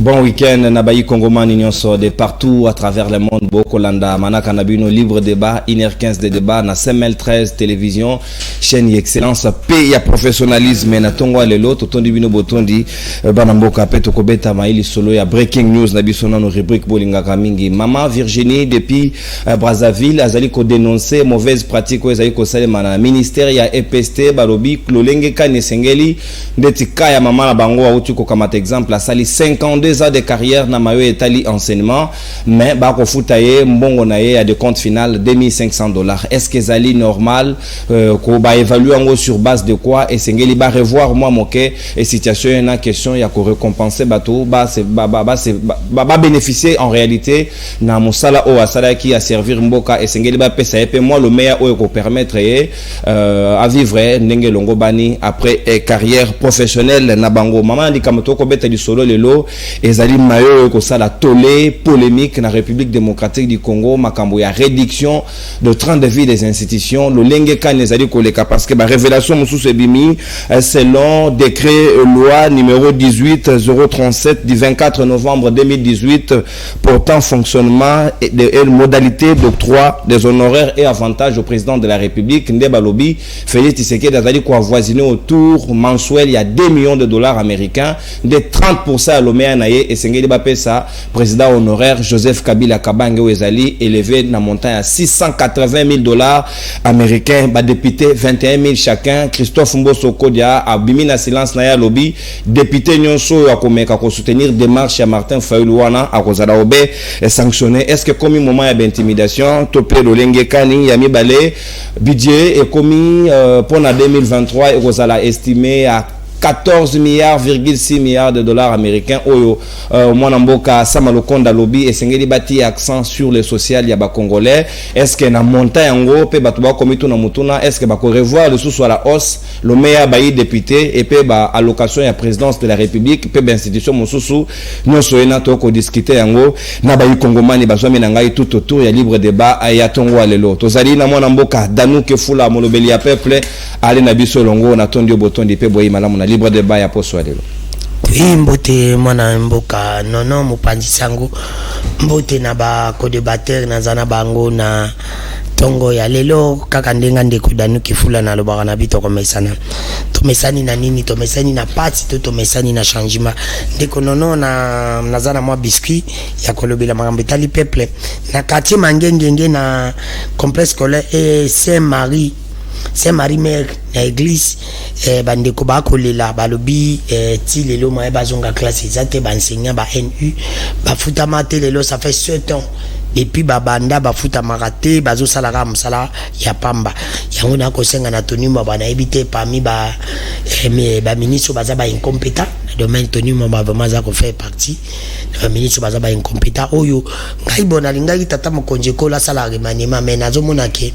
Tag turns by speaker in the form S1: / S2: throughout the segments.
S1: Bon week-end, Nabayi Kongomani Nyonso de partout à travers le monde. Bokolanda, Manaka Nabino, libre débat, 1h15 de débat, na CML13 télévision, chaîne excellence, paix et professionnalisme, na Tongwa Lelo, Totondi Bino Botondi, Banamboka Peto Kobeta Maïli Solo, ya breaking news, Nabisona no rubrique Bolinga Kamingi. Maman Virginie, depuis Brazzaville, Azali ko dénoncer mauvaise pratique, Azali ko salemana. Ministère ya EPST, Balobi, Klolenge Kane Sengeli, Ndetika ya Maman la Bango, Aoutuko Kamat exemple, a sali 52 ans de carrière na mayo etali enseignement, mais bako futaye mbongo na ye a de compte final $2,500. Est-ce que zali normal ko ba évaluer en sur base de quoi et sengeli ba revoir moi moke et situation na question ya ko récompenser bato ba bénéficier en réalité na musala o asala qui a servir mboka et sengeli ba pesa et moi le meilleur o ko permettre à vivre ndenge longo bani après carrière professionnelle na bango maman ndi kamoto ko beta du solo lelo ezali mayo ko sala tolé polémique na République démocratique du Congo makambo ya réduction de train de vie des institutions le lenge kan ezali koleka parce que ba révélation mususu ebimi selon décret loi numéro 18037 du 24 novembre 2018 portant fonctionnement et modalités d'octroi des honoraires et avantages au président de la République Ndeba Lobi Félix Tshisekedi azali ko avoisiner autour mensuel il y a $2 millions américains de 30% à l'Omea naye et sengeli ba pesa président honoraire Joseph Kabila Kabange Wezali élevé na montant à $680,000 américains ba député 21 000 chacun Christophe Mboso Kodia a bimina silence na ya lobby député nyonso ya komeka ko soutenir démarche ya Martin Fayulu wana a kozala obe et sanctionné est-ce que comme moment ya intimidation topé lolenge kani ya mibale budget et commis pour na 2023 et kozala estimé à 14,6 milliards de dollars américains oyo mwanamboka Samalokonda lobby et sengeli bati accent sur le social ya ba congolais est-ce que na montant yango pe batu ba komito na mutuna est-ce que ba ko revoir le sous sur la hausse le meilleur bayi député et pe ba allocation ya présidence de la République pe ba institution mususu nyonso ena to ko discuter yango na bayi kongomani bazwami na ngai tout autour ya libre débat ya Tongwa lelo tozali na mwanamboka Danuke Fula molobeli ya peuple ali na biso longo na tondi obotondi pe boyi malamu na libre débat ya poso alelo
S2: mbote mwana mboka nono mupandi sango mbote na ba co-débatteur na zana bango na tongo ya lelo kaka ndenga ndeko Danuke Fula na lobaka na bito komesana tomesani na nini tomesani na parti to tomesani na changement ndeko nono na zana mwa biscuit ya kolobela makambo tali peuple na quartier mangengenge na complexe scolaire et Saint-Marie mère na église bandeko ba kolela balobi ti lelo moye bazonga classe ezate ba enseignant ba NU ba futa mate lelo ça fait 7 ans depuis babanda ba futa marate bazo salaka musala ya pamba yango na ko senga na Tony Mwa bana ebité parmi ba ministre baza ba incompétent domaine Tony Mwa vraiment za ko faire partie ministre baza ba incompétent oyo ngai bona lingai tata mokonje ko la sala remaniement mais nazo monake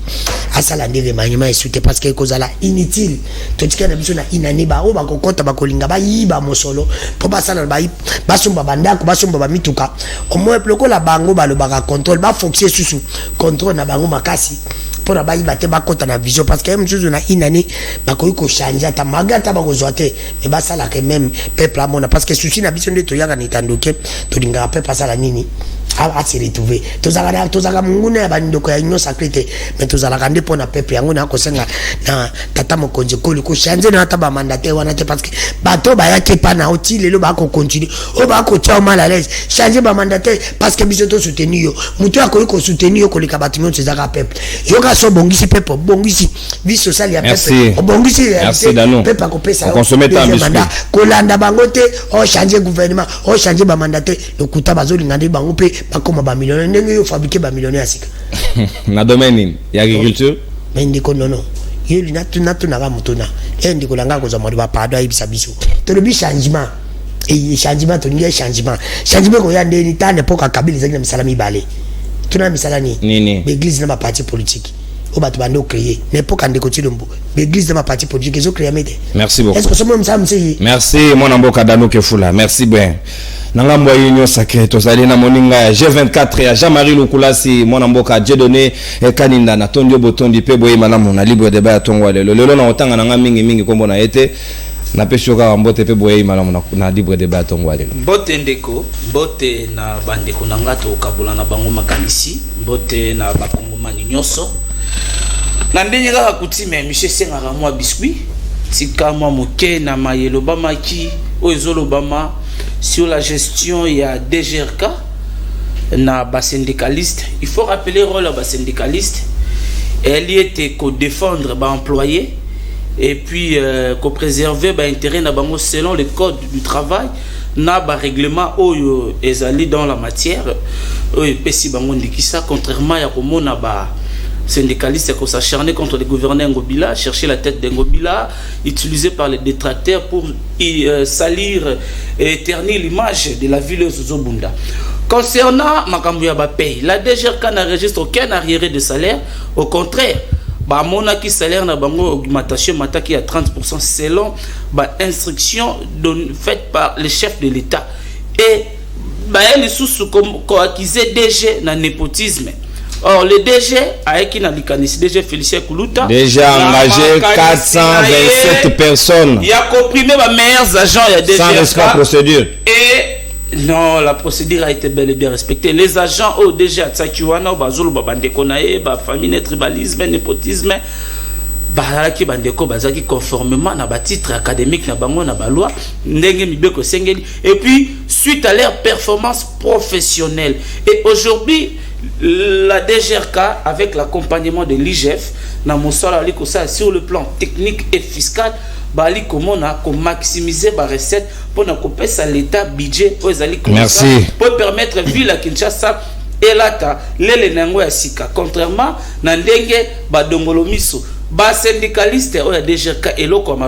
S2: asala ndele remaniement esute parce que kozala inutile to tikana biso na inane ba o ba kokota ba kolinga ba yiba mosolo po ba sala ba basomba bandako basomba ba mituka au moins ploko la bango ba lo ba contrôle ba fonctionner sous contrôle na bango makasi pour na ba yibate ba kota na vision parce que même chose na inane ba ko changer ta magata ba kozwate mais ba sala que même peuple amona parce que souci na biso ndeto yaka ni tandoke to linga peuple sala nini a se retrouver tozaka munguna ya bandoko ya union sacrée mais tozala kande pona peuple yango na ko senga na tata mokonje ko liko changer na taba mandataire wana te parce que bato ba yake pa na oti lelo ba ko continuer o ba ko tia mal à l'aise changer ba mandataire parce que biso to soutenir yo mutu akoli ko soutenir yo ko lika batinyo tezaka peuple yo ka so bongisi peuple bongisi vie sociale ya peuple bongisi peuple ko pesa
S1: consommer temps
S2: mandat ko landa bango te o changer gouvernement o changer ba mandataire le kuta bazolinga de bango pe bakoma ba millionnaire ndenge yo fabriquer ba millionnaire asika
S1: na domaine ya agriculture
S2: mais ndiko nono yeli natu na ba mutuna ndiko langa ko za modi ba pardon ibisa biso to le changement et changement to ngi changement ko ya ndeni tane poka kabili zaki na misalami bale tuna misalani
S1: nini
S2: l'église na ba parti politique o ba to bando créer n'importe quand ndiko tilombo l'église na ba parti politique ezo créer mede
S1: merci beaucoup
S2: est-ce que somo msamsi
S1: merci mon mboka Danuke Fula merci bien nanga mwa union sacrée tozali na moninga ya G24 ya Jean-Marie Lukulasi mwana mboka Dieudonné Kaninda na Tondio Botondi pe boye malamu na libre débat ya Tongwa lelo na otanga nanga mingi kombo na ete na peshoka mbote pe boye malamu na libre débat tongwale
S3: mbote ndeko mbote na bandeko na ngato kabula na bango makanisi mbote na bakongomani nyonso na ndenge kaka kutime monsieur sengaka mwa biscuit tika mwa moke na mayelo bamaki oyo bama sur la gestion ya DGRK na ba syndicaliste. Il faut rappeler le rôle de ba syndicaliste. Elle y était qu'au défendre ba employé et puis qu'au préserver ba intérêt na bango selon le code du travail na ba règlement oyo ezali dans la matière oyo pesi bango ndikisa contrairement ya komona ba syndicalistes qui s'acharnaient contre le gouverneur Ngobila, chercher la tête d'Ngobila, utilisé par les détracteurs pour salir et ternir l'image de la ville de Zobunda. Concernant Makambuya Bapay, la DGRK n'enregistre aucun arriéré de salaire. Au contraire, Mona qui salaire na bango augmentation mataki à 30% selon instruction faite par le chef de l'État. Et elle sous accusé DG na népotisme. Or, le DG, avec qui n'a DG Félicien Koulouta,
S1: déjà engagé 427 personnes.
S3: Il a comprimé mes meilleurs agents, il y a DG.
S1: Sans respect à procédure.
S3: Et non, la procédure a été bel et bien respectée. Les agents au DG à Tsakiwana, Bazolo, Babandekonae, Famille, tribalisme, népotisme, Baraki Bandeko, Bazaki, conformément à la titre académique, na bango, na baloi, Ndenge Mibeko Sengeli. Et puis, suite à leur performance professionnelle. Et aujourd'hui, la DGRK, avec l'accompagnement de l'IGF, sur le plan technique et fiscal, pour maximiser les recettes, pour l'État budget,
S1: merci.
S3: Pour permettre ville à Kinshasa et l'Ata, les Nango et Sika. Contrairement à Ndenge, Badongolomiso, syndicaliste ou DGRK et l'eau comme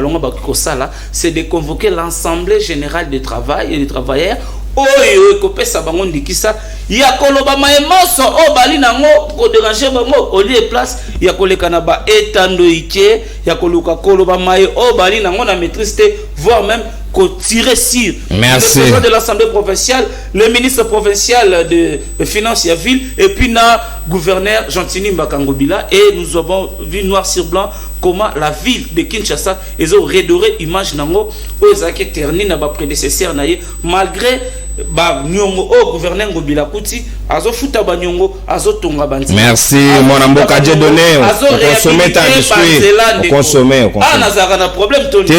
S3: c'est de convoquer l'Assemblée générale des travail et des travailleurs. Oyo kopesa bango ndikisa ya koloba maemoso o bali nango ko déranger bango au lieu place ya koleka na ba etando ike ya koluka koloba mae o bali nango na maîtrise voire même ko tirer sur
S1: merci.
S3: Le président de l'Assemblée provinciale, le ministre provincial de finances et ville et puis na gouverneur Gentini Mbakangobila et nous avons vu noir sur blanc comment la ville de Kinshasa ils ont redoré image nango ozaki terni na ba prédécesseur naie malgré ba nyongo au gouverneur Ngobila Kuti azo futa ba nyongo azo tonga bandi.
S1: Merci mon amboka Dieu donné on consommer ta biscuit on consommer ah
S3: nazaka na problème toni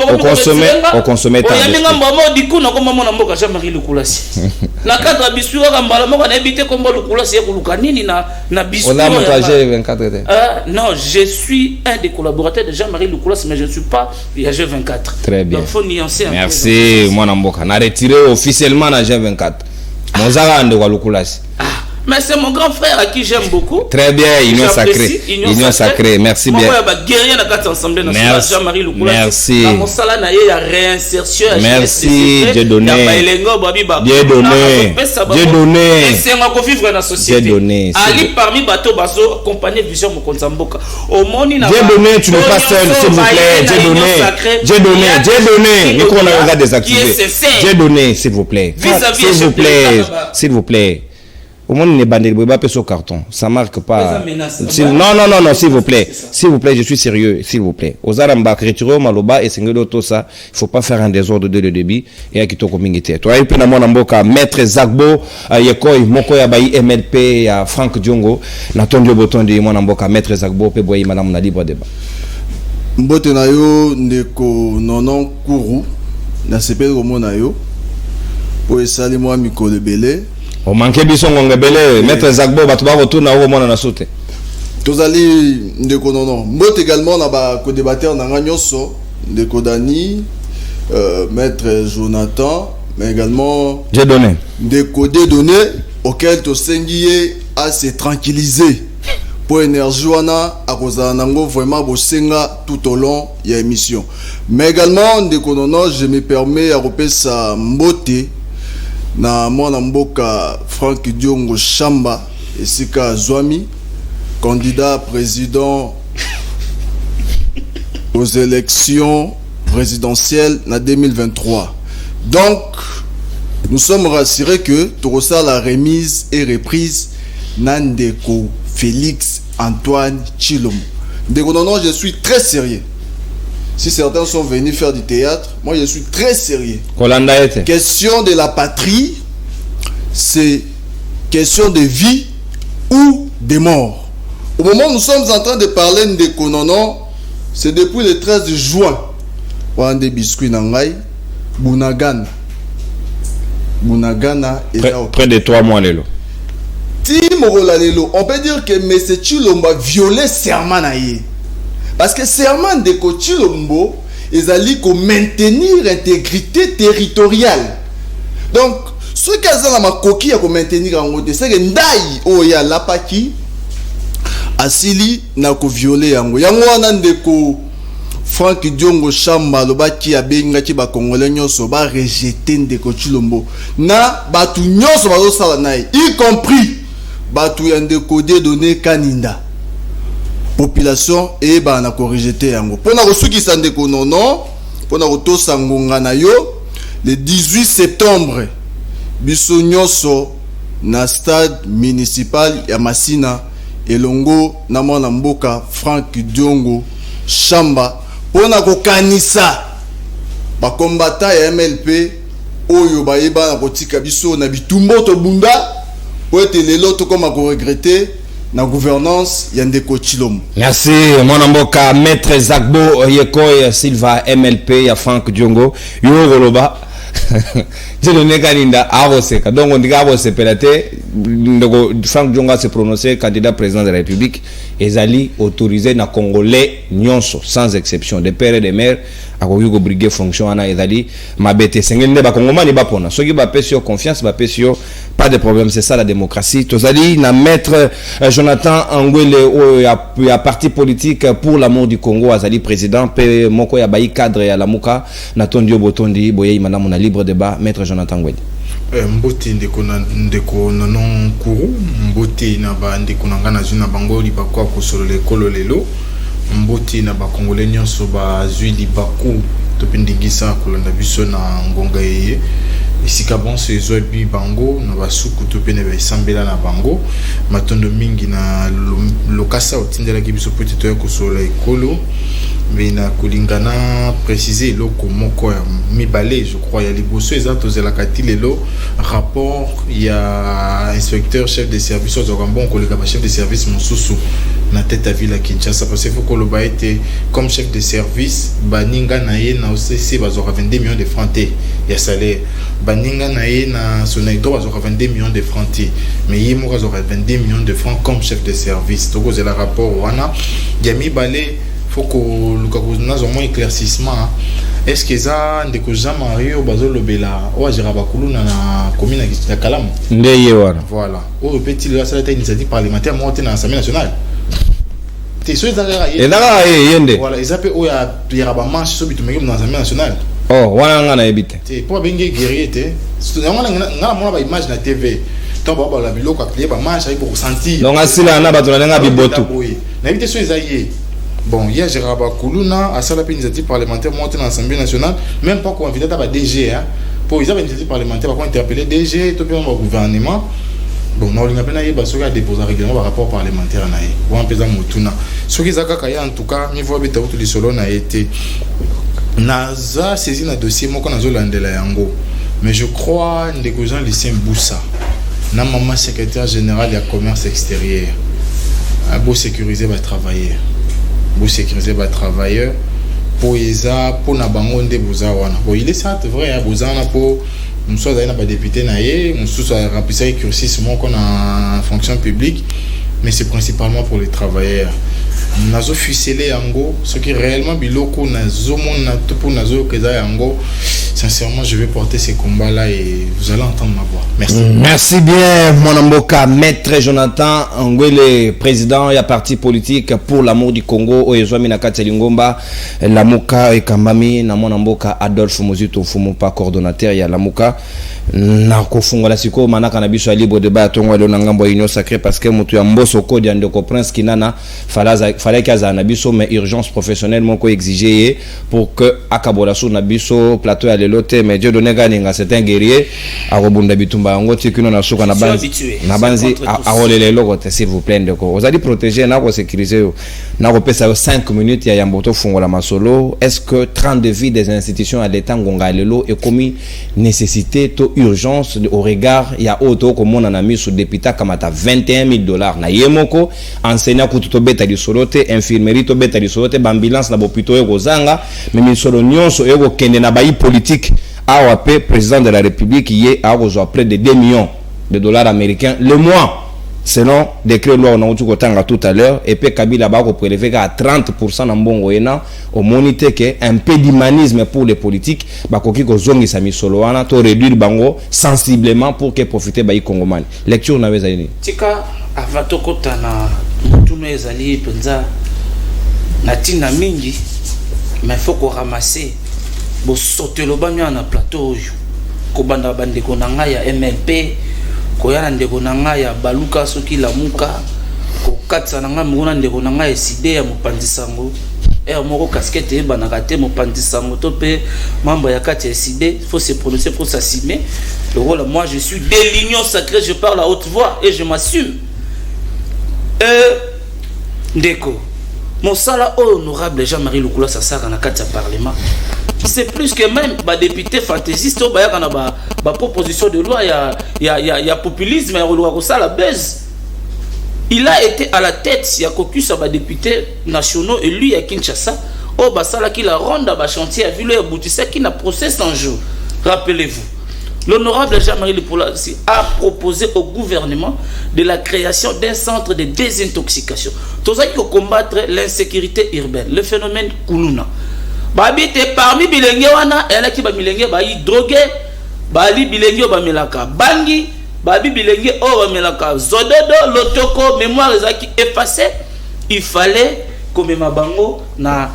S1: on consommer ta
S3: biscuit yanga mbamo diku na koma mon amboka Jean-Marie Lukulasi na cadre biscuit ka mbala moko na ebité kombo Lukulasi ekuluka nini na biscuit
S1: on a montage 24
S3: non je suis un des collaborateurs de Jean-Marie Lukulasi mais je ne suis pas G24
S1: très bien
S3: donc faut nuancer
S1: merci mon amboka na retiré officiellement na G24 Mozara ande wa Lukulasi.
S3: Mais c'est mon grand frère à qui j'aime beaucoup.
S1: Très bien, union sacrée. Union sacrée, merci bien.
S3: Jean-Marie
S1: merci.
S3: Réinsertion.
S1: Merci, Dieu donné. Dieu donné. Dieu donné.
S3: C'est ma vivre dans la société.
S1: Dieu donné.
S3: Ali parmi bateau bazo accompagné vision mon Konzamboka. Au moni na.
S1: Dieu donné, tu n'es pas seul, s'il vous plaît. Dieu donné. Dieu donné. Dieu donné. Mais qu'on a regardé désactiver. Dieu donné, s'il vous plaît. S'il vous plaît. S'il vous plaît. Au moins, il n'est pas sur carton. Ça marque pas. Non, s'il vous plaît. S'il vous plaît, je suis sérieux. S'il vous plaît. Aux Arambak, retirez Maloba et Sengelo, tout ça. Il faut pas faire un désordre de le débit et à Kitoko Mingité. Toi, il peut n'a mon maître Zagbo, Yekoy, Moko Yabayi, MLP, Franck Diongo, Natondio Boton de mon amboka, maître Zagbo, Peboyi, madame na libre débat.
S4: Mbote na yo, ndeko nonon kourou, na sepel romo na yo, pour esali moi mikolo belé.
S1: On manquait biso ngongebele maître Zagbo batuba retourna au mona na soute.
S4: Tozali ndeko nonon. Mbote également na ba co-débatteur na nganyonso ndeko Dani maître Jonathan mais également
S1: j'ai donné
S4: ndeko donné auquel to sengié à se tranquilliser pour énergie wana akoza nango vraiment bosenga tout au long ya émission. Mais également ndeko nonon je me permets à repesa mbote na mwana mboka Franck Diongo Chamba esika Zwami candidat président aux élections présidentielles en 2023. Donc nous sommes rassurés que Torosa la remise et reprise Nandeko Félix Antoine Chilombo. Ndeko non, je suis très sérieux. Si certains sont venus faire du théâtre, moi je suis très sérieux.
S1: Question
S4: de la patrie, c'est question de vie ou de mort. Au moment où nous sommes en train de parler de Konono, c'est depuis le 13 juin. On des biscuits nangai, Bunagana. Bunagana est
S1: près de 3 mois lelo.
S4: On peut dire que M. Chilombo a violé serment naïe. Parce que serment de Chilombo, ils allaient maintenir l'intégrité territoriale. Donc, ce qui a ma coquille à maintenir en haut, c'est que Ndaï, oh ya lapaki, asili na ko violer yango. Yango anandeko Frank Diongo Chamba lobaki abenga ki ba congolais nyonso ba rejeter ndeko Chilombo. Na batu nyonso bazo sala naï, y compris batu ya ndeko de donner Kaninda. Population et ba na ko rejeter yango. Pona ko suki sa ndeko nono, pona ko to sangonga na yo le 18 septembre. Biso nyonso na stade municipal ya Masina elongo na mwana mboka Frank Diongo Chamba pona ko kanisa ba combattant ya MLP oyo ba yeba na kotika biso na bitumbo to bunda po ete lelo to koma ko regretter na gouvernance ya ndeko Chilombo.
S1: Merci mwana mboka maître Zagbo Yekoy Silva MLP ya Frank Diongo yo roloba je ne Kaninda avoseka donc on dit avosepelate ndeko Frank Diongo se prononcer candidat président de la République ezali autorisé na congolais nyonso sans exception de père et de mère akoki ko briguer fonction ana ezali mabete sengende ba kongomani ba pona soki ba pesio confiance ba pesio pas de problème, c'est ça la démocratie. Tozali na maître Jonathan Angwele o ya parti politique pour l'amour du Congo azali président pe moko ya bayi cadre ya lamuka na tondio botondi boye manamu na libre débat maître Jonathan Angwele.
S5: Mboti ndeko nanon kuru mboti na ba ndeko nangana zuna bango li bakwa ko solo le kolo lelo mboti na ba congolais nyonso ba zui li baku to pendingisa kolanda biso na ngonga yeye isika bon se zobi bango na basuku to pene ba sambela na bango matondo mingi na lokasa otindela ki biso petit to ko solo ekolo mais na kulingana préciser loko moko ya mibale je crois ya liboso exacto zela katilelo rapport ya inspecteur chef de service aux bon collègue chef de service mususu na tête à ville à Kinshasa parce que faut que le ba été comme chef de service baninga na ye na OCC bazora 22 millions de francs ya salaire baninga na ye na Sonaito bazora 22 millions de francs mais ye mo bazora 22 millions de francs comme chef de service donc c'est le rapport wana ya mibale faut que nous avons moins éclaircissement. Est-ce que ça ndeko Jean-Marie bazolobela o ajira bakulu na commune ya Kalamu
S1: ndeye wana
S5: voilà o petit là ça a été initiative parlementaire monté dans l'Assemblée nationale te so ezaka
S1: yende
S5: voilà ils appellent o ya ba marche so bitumeke dans l'Assemblée nationale
S1: oh wana ngana ebite
S5: te pour bengi guerrier te ngana mona ba image na TV to ba la biloko aklié ba marche ay pour sentir
S1: donc asila na bato na nga bibotu
S5: na éviter so ezaye. Bon, hier, j'ai rabat Koulouna, à ça, la initiative parlementaire montée dans l'Assemblée nationale, même pas qu'on invite à DG, hein. Pour les initiatives parlementaires, par contre, interpeller DG, tout le gouvernement. Bon, nous avons déposé un règlement par rapport parlementaire. Ou un pesant Moutouna. Ce qui est en tout cas, il faut que tout le solo n'a été. Naza saisi un dossier, moi, qu'on a zolande la yango. Mais je crois que les gens lycéens Boussa, na maman secrétaire général du commerce extérieur, a beau sécuriser va travailler. Pour sécuriser les travailleurs pour isa pour na bango nde bozawana bon il est ça vrai ya bozana pour nous sommes na ba député na ye nous sommes remplissé cursus mon qu'on a fonction publique mais c'est principalement pour les travailleurs nazo ficelé yango ce qui réellement biloko nazo mona tout pour nazo keza yango sincèrement je vais porter ces combats là et vous allez entendre ma voix merci
S1: merci bien mon amboka maître Jonathan Angwele président ya parti politique pour l'amour du Congo oyezwami na kati lingomba lamuka ekambami na mon amboka Adolphe Mozito Fumupa coordonnateur ya lamuka na kofungola siko manaka na biso libre débat tongo lo na ngambo union sacrée parce que mutu ya mboso code ya ndeko prince kinana fallait kaza na biso mais urgence professionnelle moko exiger pour que akabola sur na biso plateau ya le lote mais Dieu donné ganinga c'est un guerrier a rebunda bitumba ngo tikino na suka na banzi a rolele lokote s'il vous plaît ndeko vous allez protéger na ko sécuriser na ko pesa 5 minutes ya yamboto fungola masolo. Est-ce que 30 de vie des institutions à l'état ngonga lelo est commis nécessité to urgence au regard ya auto comme on a mis sous député kamata $21,000 na yemoko enseignant kututo beta di solote infirmerie to beta di solote ambulance na bopito eko zanga mais misolo nyonso eko kende na bayi politique AOP président de la République yé a reçu près de $2 millions américains le mois selon décret loi on a tout tanga tout à l'heure et puis Kabila ba ko prélever à 30% na mbongo ena au monité que un peu d'humanisme pour les politiques ba koki ko zongi sa misolo wana to réduire bango sensiblement pour que profiter bayi congomani lecture na weza ni
S3: tika avatokota na mutuno ezali penza na tina mingi mais faut qu'on ramasse bo sauter le banya na plateau ko banda bande ko na nga ya MLP ko yana ndeko na nga ya baluka soki la muka ko katsa na nga mona ndeko na nga eside ya mopandisango moko casquette banaka te mopandisango to pe membre ya kati eside faut se prononcer pour s'assumer le rôle moi je suis de l'union sacrée je parle à haute voix et je m'assume ndeko Mosala honorable Jean-Marie Lukula Sasaka na kati ya parlement c'est plus que même ba député fantaisiste au baya kana ba proposition de loi ya populisme ya loi ko sala buzz. Il a été à la tête ya caucus ba députés nationaux élus à Kinshasa au basala qui la ronde ba chantier a vu le aboutissait qui n'a procès sans jour. Rappelez-vous, l'honorable Jean-Marie Lukula a proposé au gouvernement de la création d'un centre de désintoxication. Tout ça qui combattre l'insécurité urbaine, le phénomène Kuluna. Babite parmi bilenge wana ela ki ba milenge ba yi drogué bali bilenge ba melaka bangi babi bilenge o ba melaka zododo lotoko mémoire ezaki effacé il fallait comme mabango na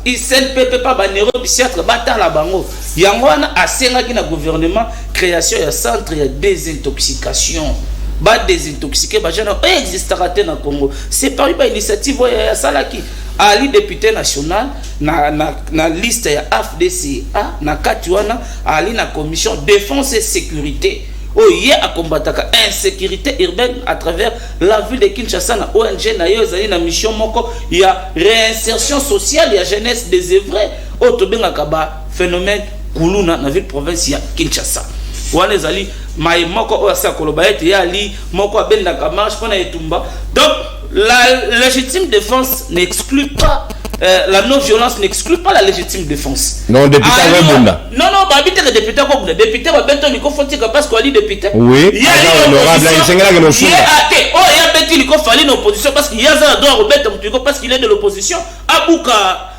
S3: ICNPP pa ba neuropsychiatre batala bango yango wana asenga ki na gouvernement création ya centre ya désintoxication ba désintoxiquer ba jana existera te na Congo c'est par une initiative ya salaki Ali député national na liste ya AFDCA na katiwana ali na commission défense et sécurité oye a combataka insécurité urbaine à travers la ville de Kinshasa na ONG na yo zali na mission moko ya réinsertion sociale ya jeunesse désœuvrée otobengaka ba phénomène kuluna na ville province ya Kinshasa wana zali mai moko o sa koloba ete ya ali moko abendaka marche pona etumba. Donc la légitime défense n'exclut pas la non-violence n'exclut pas la légitime défense.
S1: Non, député
S3: non, babite le député comme le député va bento ni ko fonti ka parce qu'il député.
S1: Oui. Il y a honorable il s'engage que le fond.
S3: Il y a beti ni ko fali l'opposition parce qu'il y a ça doit remettre parce qu'il est de l'opposition. Abuka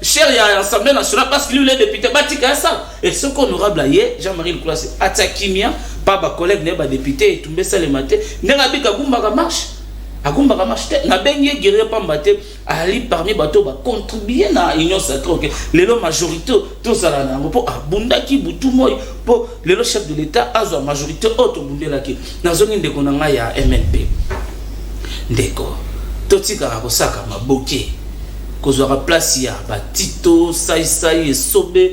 S3: cher ya l'Assemblée nationale parce qu'il est député batika ça et ce qu'honorable aye Jean-Marie Lukula atakimia pas ba collègue ne ba député et tomber ça le matin nenga bika gumba ka marche agumba ka marche na benye guerrier pambate ali parmi bato ba contribuer na union sacrée lelo majorité to sala na po abundaki butu moy po lelo chef de l'état azwa majorité auto bundela ki na zongi ndeko na nga ya MNP ndeko totika ko saka maboke kozwa place ya batito sai et sobe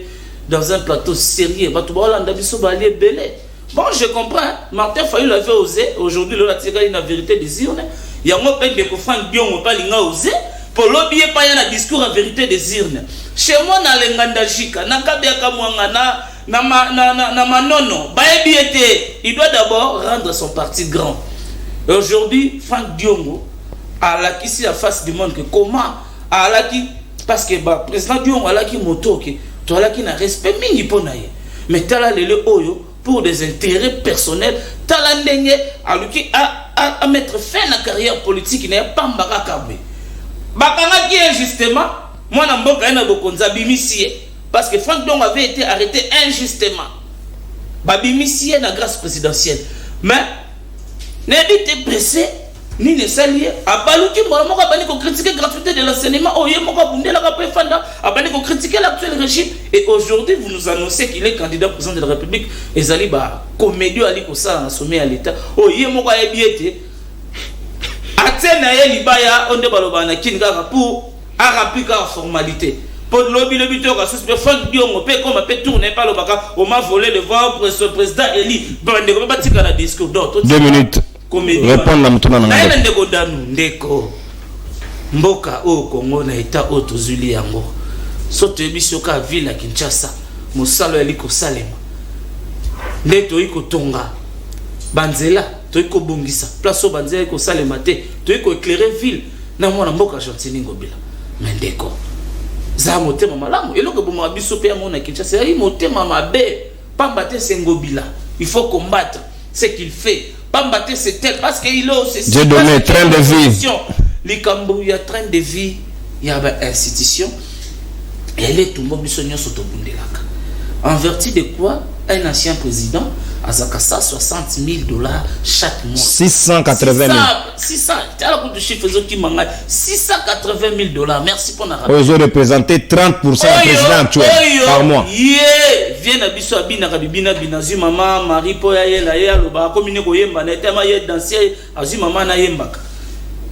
S3: dans un plateau sérieux bato ba olanda biso ba ali belé. Bon, je comprends. Martin Fayulu l'avait osé. Aujourd'hui, le latika une vérité des urnes. Il y a un peu de confrères qui ont pas osé. Pour l'oublier, pas y a un discours en vérité des urnes. Chez moi, na lenganda jika, na kabiaka mwanga, na manono. Il doit d'abord rendre son parti grand. Et aujourd'hui, Franck Diongo a la qui ici à face du monde que comment a la qui parce que président Diongo a la qui moto que toi la qui n'a respect mingi ponaye. Mais tala lele oyo pour des intérêts personnels, talandenge à mettre fin à la carrière politique, il n'est pas mbakakabé. Bakanga qui injustement, moi na mboka na bokonza bimisie parce que Franck Diongo avait été arrêté injustement. Babimisie na grâce présidentielle. Mais n'était pressé ni ne salier abaluki moko abani ko critiquer gratuité de l'enseignement oye moko bundela ka pefanda abani ko critiquer l'actuel régime et aujourd'hui vous nous annoncez qu'il est candidat président de la République ezali ba comédie ali ko ça sommet à l'état oye moko ayebiete atena ye libaya onde baloba na kinga pour remplir la formalité pour lobby to ka suspect Franck Diongo pe comme pe tourner par le baka on m'a volé le vent pour ce président Eli bande ko ba tika na discours d'autres 2 minutes
S1: répondre na mutuna na
S3: ngana ndeko danu ndeko mboka o Congo na état o tozuli yango soto biso ka ville ya Kinshasa mosalo eli ko salema ndeto iko tonga banzela to iko bongisa place o banzela iko salema te to iko éclairer ville na mwana mboka Gentili Ngobila mendeko za motema malamu eloko boma biso pe mona Kinshasa yi motema mabe pamba te Ngobila il faut combattre ce qu'il fait pamba te c'est tel parce que il a c'est
S1: Dieu donné train de vie
S3: likambo ya train de vie ya ba institution elle est tout le monde nyonso to bundelaka en vertu de quoi un ancien président azaka $160,000 chaque mois
S1: 680 000
S3: 600 alors que le chiffre qui manga $680,000 merci pour na
S1: ils ont représenté 30% du président actuel par mois
S3: vient na biso abina ka bibina binazu mama Marie po ya yela ya loba komine ko yemba na tema ye danser azu mama na yembaka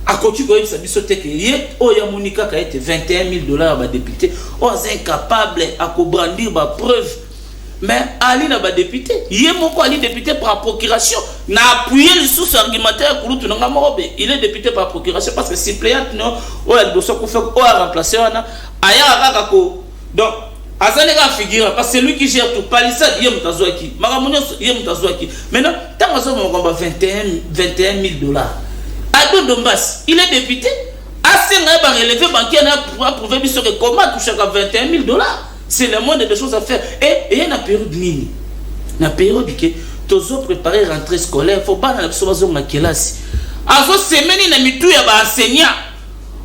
S3: akoki ko yebisa biso te ke ye oya monika ka ete $21,000 ba député o incapable à brandir ba preuve mais Ali n'a pas député. Il est mon député par procuration. N'a appuyé le sous-argumentaire pour tout le monde. Il est député par procuration parce que suppléant non, ou elle doit se faire ou à remplacer on a aya akako. Donc azanega figure parce que c'est lui qui gère tout. Palissade yem tazouaki. Maramonio yem tazouaki. Maintenant tant que ça on combat $21,000. Ado Dombas, il est député. Asenga ba relevé banquier pour prouver biso que comment toucher à $21,000. C'est le monde de choses à faire. Et il y a une période mini. Une période qui tozo préparer rentrée scolaire. Faut pas dans la sauvageon na classe. Azo semaine na mitu ya ba enseignant.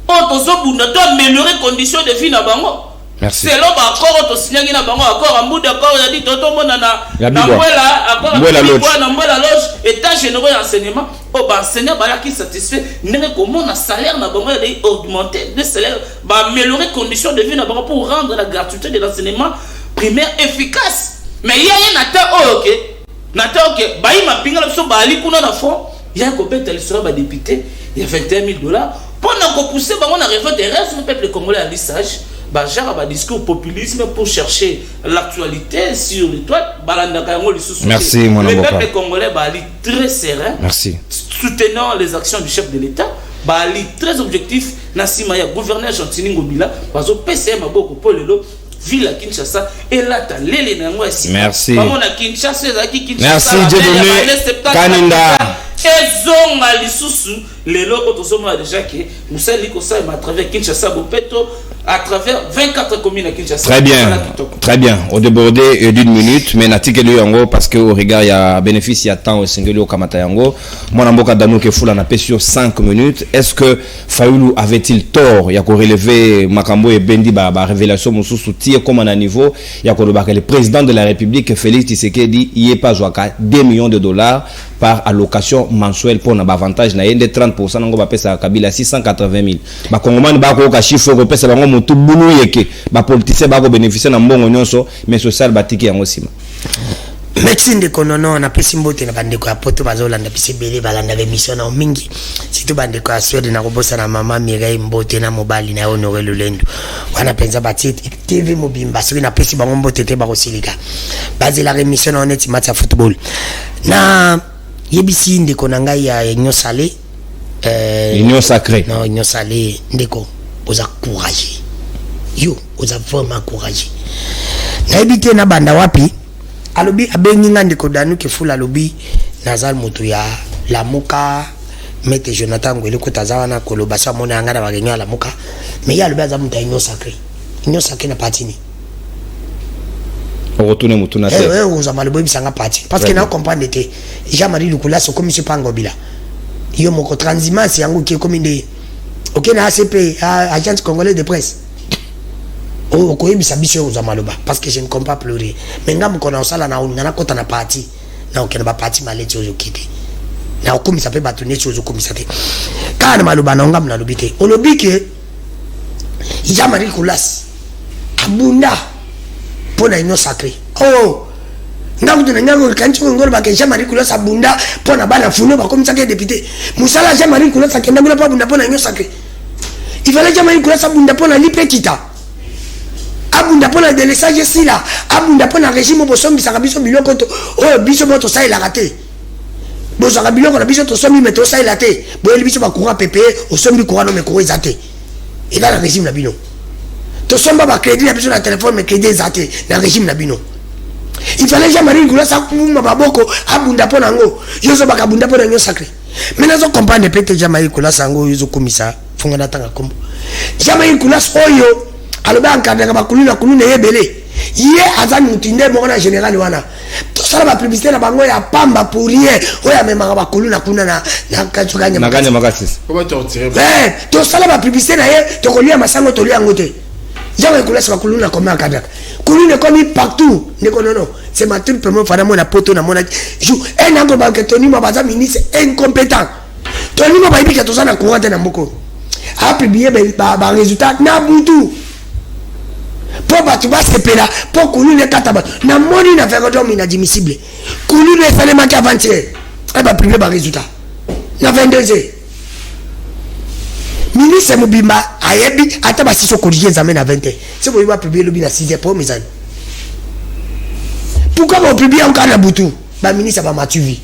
S3: O tozo bunda to améliorer conditions de vie na bango.
S1: Merci.
S3: C'est là ba accord to signer na bango accord en bout d'accord il a dit toto mona na mbwela accord na mbwela loge état généraux d'enseignement. O ba enseignant ba qui satisfait ndenge comment na salaire na bango est augmenter le salaire ba améliorer conditions de vie na bango pour rendre la gratuité de l'enseignement primaire efficace. Mais il y a un atta OK. Nata OK ba ima pinga la so ba ali kuna na fond il y a compétent le sera ba député il y a $21,000 pour na pousser bango na révolte des restes du peuple congolais à lissage. Genre discours populisme pour chercher l'actualité sur le toit.
S1: Merci mon
S3: le peuple congolais est très serein.
S1: Merci.
S3: Soutenant les actions du chef de l'État. est très objectif. Nassima ya gouverneur Gentili Ngobila. Parce que PCM a beaucoup pour le lot. Ville à Kinshasa. Et là, t'as l'élé na moi ici.
S1: Merci.
S3: Merci
S1: Dieu donné. Kaninda.
S3: Ezonga lisusu lelo otozoma déjà que musali ko sa à travers Kinshasa Bopeto à travers 24 communes à Kinshasa.
S1: Très bien. Très bien. Au débordé d'une minute mais natikeli yango parce que au regard il y a bénéfice il y a temps au singeli au kamata yango. Mwana mboka dano ke fula na pe sur 5 minutes. Est-ce que Fayulu avait-il tort ya ko relever makambo et bendi ba révélation mususu tie comme à niveau ya ko loba que le président de la République Félix Tshisekedi y est pas joaka $2 millions par allocation mensuelle pour un avantage na yende 30% nango ba pesa Kabila 680,000 ba kongomani ba ko ka chiffre ko pesa bango mutu bulu yeke ba politicien ba ko bénéficier na mbongo nyonso mais social batiki yango sima
S2: médecine de konono na pesi mbote na bandeko ya poto bazolanda pesi bele balanda be mission na mingi surtout bandeko ya Swede na kobosa na mama Mireille Mbote na mobali na Honoré Lulendo wana penza bati TV mobimba soki na pesi bango mbote te ba kosilika bazela remission na honnête match ya football na yebisi ndeko na ngai ya Union Salé
S1: Union Sacrée
S2: non Union Salé ndeko oza courageux yo oza vraiment courageux na ebite na banda wapi alobi abengi nga ndeko danu ke fula alobi nazal moto ya lamuka mete Jonathan Ngwele ko tazawa na koloba sa mona ngana ba genya lamuka mais ya alobi azamu ta Union Sacrée na patini
S1: retourner mutuna te
S2: oza malobo bisanga parti parce que na comprendre te Jean-Marie Lukula so comme monsieur Pangobila yo moko transhumance yango ki comme inde OK na ACP agence congolaise de presse oh ko yebisa biso oza maloba parce que je ne comprends pas pleurer mais ngam ko na osala na ngana kota na parti na okena ba parti maleti ozo kite na okomisa pe batone ozo komisa te kana maloba na ngam na lobite olobike Jean-Marie Lukula abunda pour la Union Sacrée oh ndakutu na nyango kanchi ngolo ba Jean-Marie Lukula sabunda pour na bana funo ba komisa ke député musala Jean-Marie Lukula sakenda bula pa bunda pour la Union Sacrée il fallait Jean-Marie Lukula sabunda pour na lipetita abunda pona délestage sila abunda pona régime bosombisaka biso biloko oyo biso mo tosalelaka te bozwaka biloko na biso tosombi me tosalela te boyeli biso bacourant pepe osombi courant no me courant eza te eza na régime na bino tosomba bacrédit na biso na téléphone me crédit eza te na régime na bino il fallait Jean-Marie Nicolas akuma baboko abunda pona yango yozo bakabunda pona nyo sacré mais nazo comprendre peut-être Jean-Marie Nicolas yango yozo komisa fonga na tanga kombo Jean-Marie Nicolas oyo aloba encadreka bakuluna kuluna yebele ye aza mutinde moko na général wana tosala ba publicité na bango ya pamba pour rien oya memaka bakuluna kuna na kachukanya
S1: nakanya makasisi
S5: ko ba torturer
S2: tosala ba publicité na ye tokolia masango tolia ngote Jean-Marie Nicolas bakuluna comme encadreka kuluna comme partout ndeko non c'est ma toute première fois na mona poto na mona jou un ango ba que Tony Mabaza ministre incompétent Tony Mabaza ibika tosana courant na mboko a publié ba résultat na butu pour batu ba sepela pour kulune kataba na moni na vergodo inadmissible kulune fallait manquer avant-hier et ba publié ba résultat na 22h ministre Mobimba ayebi ata ba siso corriger examen na 20h c'est pour il va publier le bi na 6h pour mes amis pourquoi on publie encore na butu ba ministre ba Matuvi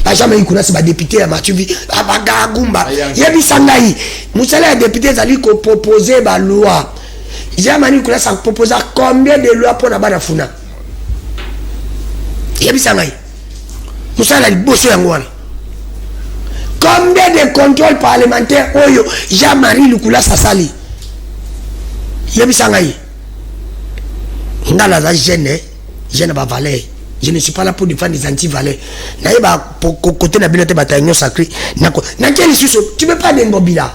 S2: ba jamais ikuna se ba député à Matuvi ba gagumba yebi sangai musala ya député zali ko proposer ba loi Jean-Marie Nicolas a proposé combien de lois pour la Banafuna yebi sangai musala li bosso yango combien de contrôles parlementaires oyo Jean-Marie Nicolas sasali yebi sangai ngala za jeune ba valeur. Je ne suis pas là pour défendre des anti-valeurs. Naïba pour côté na binote bataillon sacré. Nako. Na quel issue tu peux pas d'engobila.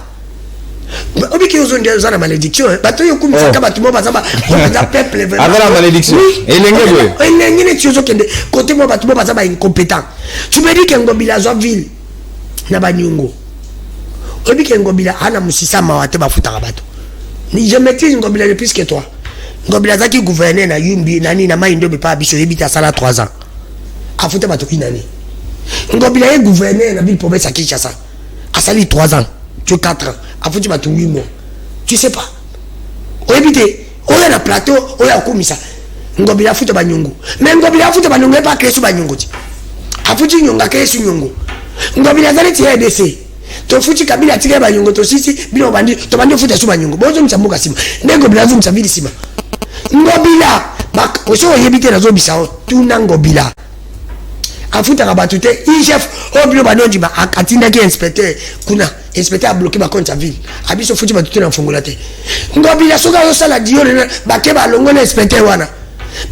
S2: Obi ki ozo ndia za malédiction. Bato yo kumi saka bato mo bazaba. Baza peuple vraiment.
S1: Avec la malédiction. Elenge boy.
S2: Elenge ne tiozo kende côté mo bato mo bazaba incompétent. Tu me dis que ngobila zo ville na banyungo. Obi ki ngobila ana musisa mawate bafutaka bato. Ni je maîtrise ngobila plus que toi. Ngobila zaki gouverner na yumbi nani na maindo be pa biso yebita sala 3 ans afute bato kinani ngobila ye gouverner na ville province à Kinshasa asali 3 ans tu 4 ans afute bato 8 mois tu sais pas oyebite oya na plateau oya komisa ngobila afute banyungu mais ngobila afute banyungu pas créer su banyungu ti afute nyonga créer su nyongo ngobila zali ti RDC to futi kabila tika banyungu to sisi bino bandi to bandi futa su banyungu bozo msambuka sima ndengo bila zu msabili sima ngobila bak oso yebite na zo bisao tuna ngobila afuta kabatute i chef obilo banonji ba atinda ki inspecteur kuna inspecteur a bloqué ba compte ville abiso futi batute na fongola te ngobila soka yo sala dio ba ke ba longo na inspecteur wana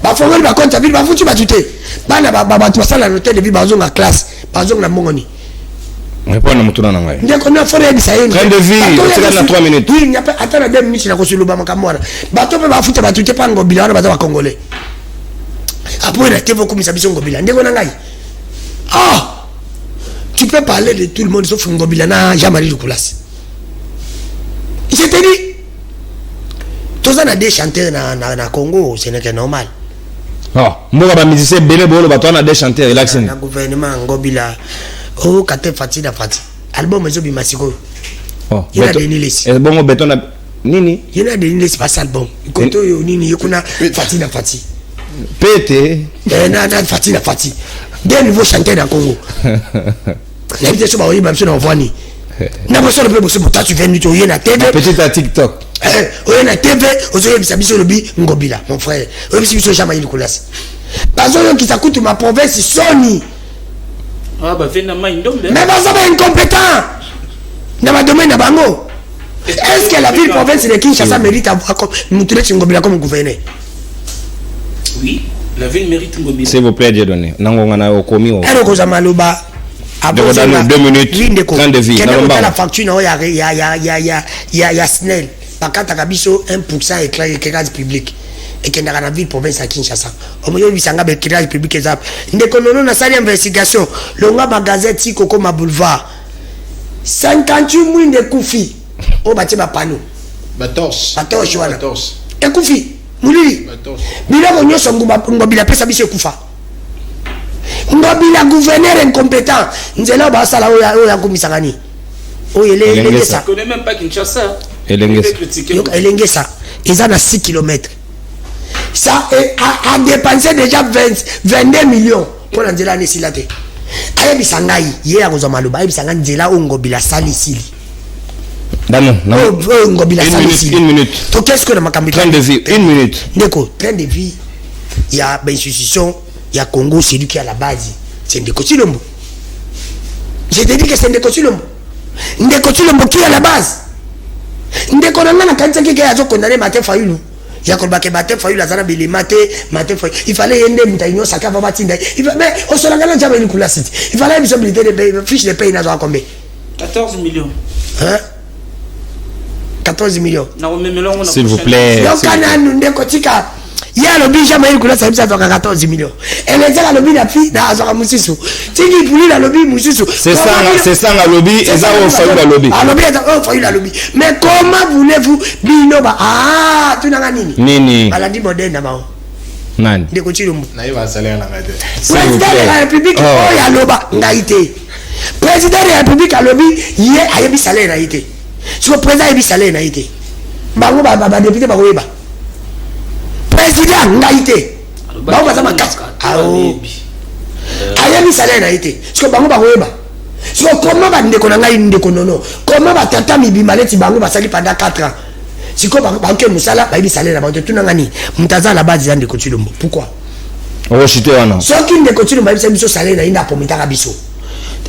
S2: ba fongola ba compte ville ba futi batute bana ba tu sala l'hôtel de vie ba zonga classe ba zonga na mongoni
S1: répondre à mutuna ngai
S2: ndeko na fore bisa yeni
S1: train de vie c'est na 3 minutes
S2: oui n'y a pas attends 2 minutes na kosuluba makamwana bato pe bafuta batute pa ngobila wana baza ba congolais après la TV komisa biso ngobila ndeko na ngai ah tu peux parler de tout le monde sauf ngobila na Jean-Marie Nicolas je te dis tous on a des chanteurs na Congo ce n'est que normal
S1: ah mboka ba musicien belé bolo bato na des chanteurs relaxing
S2: na gouvernement ngobila oh kate fatina fati album ezo bimasiko
S1: oh
S2: il a Denis Lessi
S1: bon beton na nini
S2: il a Denis Lessi pas album ikoto yo nini yokuna fatina fati
S1: pété
S2: na fatina fati des nouveaux chanteurs dans Congo la vidéo sur ba oyiba biso na vwani na boso le boso bota tu viens tu yena TV
S1: petit à TikTok
S2: oyena TV ozo bisa biso lobi ngobila mon frère oyo biso Jean-Marie Nicolas bazo yo kitakutu ma province soni
S3: ah bah vena maindombe
S2: mais bazo ba incompétent na ba domaine na bango est-ce que la ville province de Kinshasa mérite avoir comme Moutouré Ngobila comme gouverneur?
S3: Oui, la ville mérite Ngobila.
S1: S'il vous plaît, Dieu donné. Nangonga na okomi o.
S2: Alors que Zamaloba
S1: a 2 minutes. Train de vie.
S2: La facture no ya Snell. Pakata kabiso 1% éclairage public. Et que dans la ville province à Kinshasa. Omoyo bisanga be éclairage public ezap. Ndeko nono na sali investigation. Longa magazette si koko ma boulevard. 58 mouines de koufi. O bati ba pano.
S5: Batos.
S2: Batos wana.
S5: Batos.
S2: Ekufi. Mulili.
S5: Batos.
S2: Biloko nyoso ngobila pesa biso ekufa. Ngobila gouverneur incompétent. Nzela ba sala oya komisaka ni. Elengesa.
S3: Je connais même pas Kinshasa.
S2: Elengesa. Eza na 6 km. ça a dépensé déjà 22 millions pour l'Angela Nesilate. Aye bisangai hier aux maloba aye bisangai Angela Ngobila salisili.
S1: Non. Une minute.
S2: To qu'est-ce que le makambi
S1: train de vie, une minute.
S2: Ndeko, train de vie. Il y a une institution, il y a Congo, c'est lui qui est à la base. C'est Ndeko Chilombo. Je te dis que c'est Ndeko Chilombo. Ndeko Chilombo qui est à la base. Ndeko Nangana quand c'est qui a condamné Martin Fayulu. Jacob Bakebate Fayulu Azana Bili Mate Fayulu. Il fallait yende Moutaïno Saka Babatinda. Mais au Solangana Jama une couleur city. Il fallait une possibilité de fiche de paye n'a pas combien
S3: 14 millions.
S2: Hein 14 millions.
S1: S'il vous plaît.
S2: Donc Kanan Ndeko Tika. Il y a le lobby jamais une couleur ça 14 millions. Et les gens lobby la fille na Azara Moussissou. Tiki pour la lobby Moussissou.
S1: C'est ça la lobby et ça on fait la lobby.
S2: Ah lobby on fait la lobby. Mais comment voulez-vous binoba tu n'as nini?
S1: Nini.
S2: Maladie moderne na
S1: Nani.
S2: Ndeko Chilombo.
S5: Na iba salaire na ngade.
S2: Président de la République oh ya loba ngaité. Président de la République a lobby yé ayebi salaire na été. Si le président ayebi salaire na été. Bango ba député ba koyeba. Président ngaité. Bango ba za makasi. Ayebi salaire na été. Si que bango ba koyeba. Si comment ba ndeko na ngai ndeko nono. Comment ba tata mibimaleti bango ba sali pendant 4 ans. Si ko ba ke musala ba yebi salaire na bango tout nangani. Mutaza la base ya Ndeko Chilombo. Pourquoi?
S1: Oh chité wana.
S2: Soki Ndeko Chilombo ba yebi biso salaire na ina pomita biso.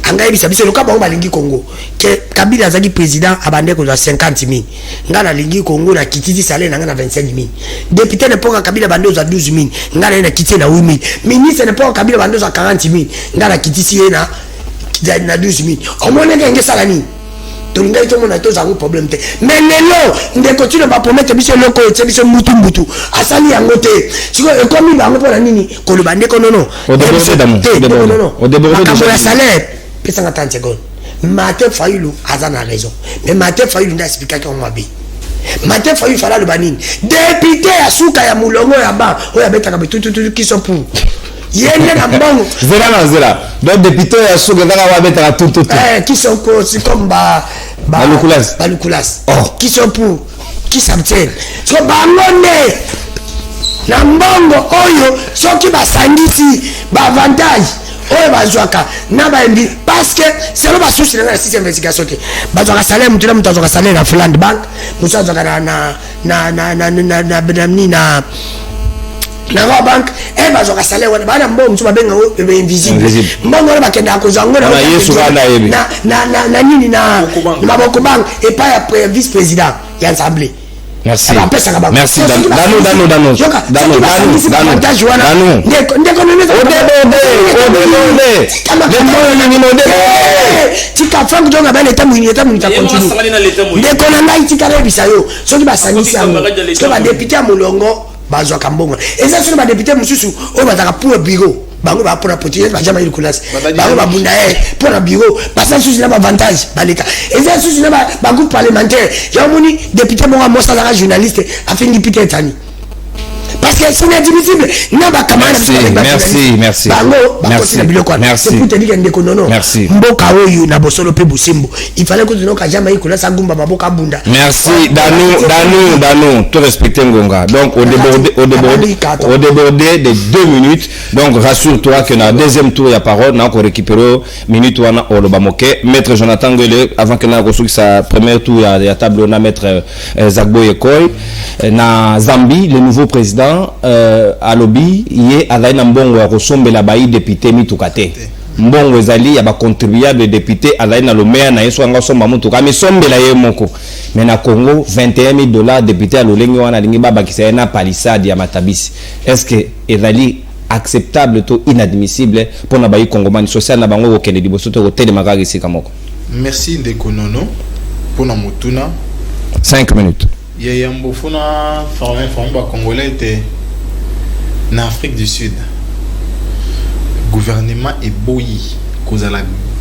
S2: Anga yebisa biso loka bango balingi Congo ke Kabila azaki président abande ko 50,000 ngana lingi Congo na kititi salaire na ngana 25,000 député ne poka Kabila bande za 12,000 ngana na kititi na 8,000 ministre ne poka Kabila bande za 40,000 ngana kititi na 12,000 omone ngenge salani to ngai to mona to za problème te mais lelo Ndeko Chilombo ba promettre biso loko et biso mutu asali yango te siko ekomi bango pona nini ko le bande ko nono
S1: au débordé
S2: déjà salaire pesanga 30 secondes. Martin Fayulu a raison. Mais Martin Fayulu n'a expliqué qu'on m'a dit. Martin Fayulu fallait le banine. Député à Souka ya Moulongo ya ba, o ya beta tout qui sont pour. Yende na mbongo.
S1: Zera. Donc député à Souka ya beta tout.
S2: Qui sont pour c'est comme Balukulas. Oh, qui sont pour qui s'abstiennent. So bangone. Na mbongo oyo soki basangisi ba avantage. Oye bazwaka na baembi parce que c'est le basouci na 6e investigation te bazwaka salaire mutula mutazwaka salaire na Fland Bank mutazwaka na bank e bazwaka salaire wana bana mbongo mutuma benga invisible mbongo wana bakenda kozango na nini na maboko bank et pas ya vice président ya assemblée.
S1: Merci.
S2: Merci.
S1: Dano.
S2: Tika Frank Jonga bana eta mwini ta continue. Ndeko na ngai tika rebisa yo. Soki basangisi yango. Soki ba député Mulongo bazwa kambongo. Eza soki ba député mususu o bazaka pour bureau. Bango ba pour la protéger ba jamais ilikulas. Bango ba bunda pour la bureau. Parce que na avantage baleka. Eza soki na ba groupe parlementaire. Ya moni député monga mosa la journaliste afin député tani. Parce que c'est inadmissible.
S1: Merci.
S2: C'est pour te dire que Ndeko Nono.
S1: Merci.
S2: Mboka oyo na bosolo pe busimbo. Il fallait que tu n'oka jamais ikula sangumba maboka bunda.
S1: Merci. Dano. Tout respecter Ngonga. Donc au débordé de 2 minutes. Donc rassure-toi que dans le deuxième tour il y a parole. On a encore récupéré minute wana olobamoke. Maître Jonathan Ngele avant que na reçu sa première tour il y a table on a maître Zagbo Yekoy na Zambie le nouveau président à lobby yé alaina mbongo ya kosombela bayi député mitukate mbongo ezali ya ba contribuable député alaina lomea na yeso anga somba mutuka mais sombela ye moko mais na Congo $21,000 député à lolengi wana lingi baba kisaya na palissade ya matabisi est-ce que ezali acceptable to inadmissible pour na bayi congomani social na bango kokende liboso to hôtel makaki sika moko.
S5: Merci Ndeko Nono pour na mutuna
S1: 5 minutes.
S5: Yambo funa former congolais était en Afrique du Sud. Gouvernement est boyi cause à la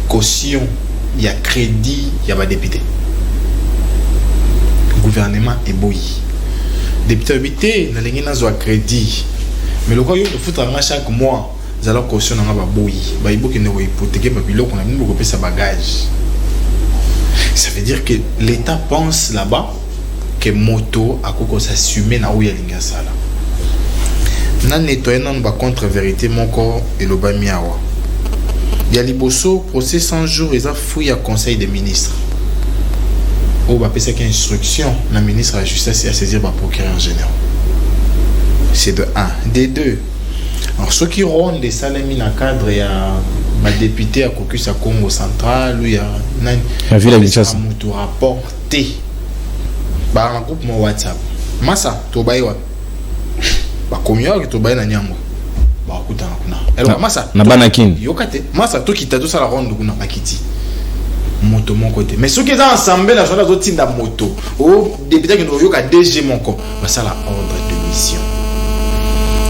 S5: caution, il y a crédit, il y a pas député. Gouvernement est boyi. Député habité, na lingi na zo crédit. Mais le quoi yo faut chaque mois, za la caution na ba boyi. Ba ibo ki ne hypothéquer ba biloko na mingo ko pesa bagage. Ça veut dire que l'État pense là-bas que moto a koko s'assumer na ouya linga sala. na nettoyer nan ba contre-vérité moko eloba miawa. Ya liboso procès 100 jours eza fouille à conseil des ministres. Ou ba pesa ki instruction na ministre de la justice à saisir ba procureur général. C'est de 1. De 2. Alors ceux qui rondent des salami na cadre ya ma député à caucus à Congo central ou ya nan
S1: la ville de Kinshasa
S5: mutu rapporté ba un groupe mo WhatsApp. Massa to baiwa. Ba komyo ki to bai na nyambo. Ba kuta na kuna. Alors massa
S1: na banakin.
S5: Yokate. Massa to kita to sala ronde kuna bakiti. Moto mon côté. Mais ceux qui sont ensemble la journée d'autres tinda moto. Au député qui nous yoka DG mon co. Ba sala ordre de mission.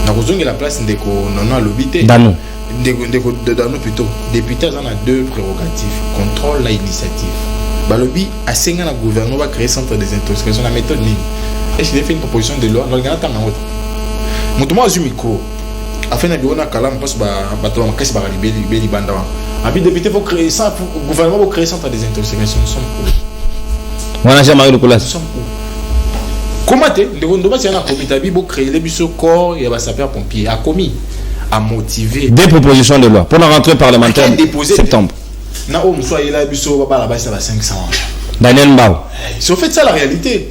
S5: Na kozongi la place ndeko nono lobité.
S1: Dano.
S5: Ndeko de Dano plutôt. Député en a deux prérogatives, contrôle la initiative. Balobi a senga na gouvernement va créer centre des intoxications la méthode ni. Et je fait une proposition de loi dans le grand temps en autre. Moto moi micro. Afin na biona kalam parce ba to makasi ba libeli banda. Abi député faut créer ça gouvernement va créer centre des intoxications nous sommes où?
S1: Wana jamais le colas.
S5: Nous sommes où? Comment te ndeko ndoba si na comité bi bo créer les biso corps et ba sapeur pompier a commis à motiver
S1: des propositions de loi pour la rentrée parlementaire septembre.
S5: Na o mso ayela biso ba la base ba 500.
S1: Daniel Mbao.
S5: C'est au fait ça la réalité.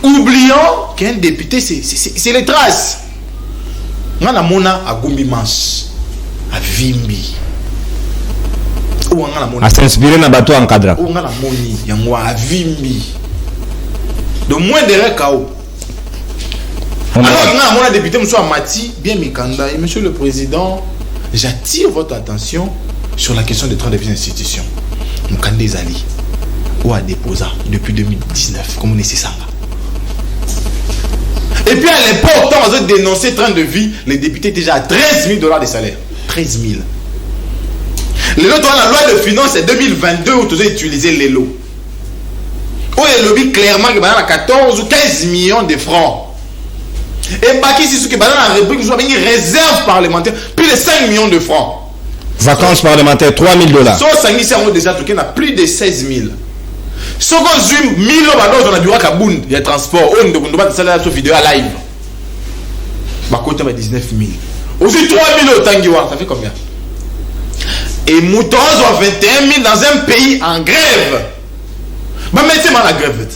S5: Oublions qu'un député c'est les traces. Ngana mona a gumbi manche a vimbi. Ou ngana mona
S1: a s'inspirer na bateau encadra.
S5: Ou ngana moni yango a vimbi. De moins de rekao. Alors, on a député, M. Amati, bien Mikanda, et M. le Président, j'attire votre attention sur la question des droits des institutions. Mukande Zali, où a déposé depuis 2019, comme on est ça. Et puis à l'époque, quand on a dénoncé train de vie, les députés étaient déjà à $13 000 de salaire. 13 000. Le lot, la loi de finances, c'est 2022 où tu as utilisé les lots. Où il lobby clairement que à 14 ou 15 millions de francs. Et Baki, c'est ce que la République nous a une réserve parlementaire, plus de 5 millions de francs.
S1: Vacances parlementaires, $3 000.
S5: Sauf 5 000, on déjà toqué, on a plus de 16 000. Sauf qu'on zoom 1 000 on a bureau à Kaboun, il y a transport, on doit pas salaire sur vidéo à live. Bah, côté 19 000. Aussi 3 000 au Tangiwa, ça fait combien? Et moutons ont 21 000 dans un pays en grève. Bah, mettez moi la grève.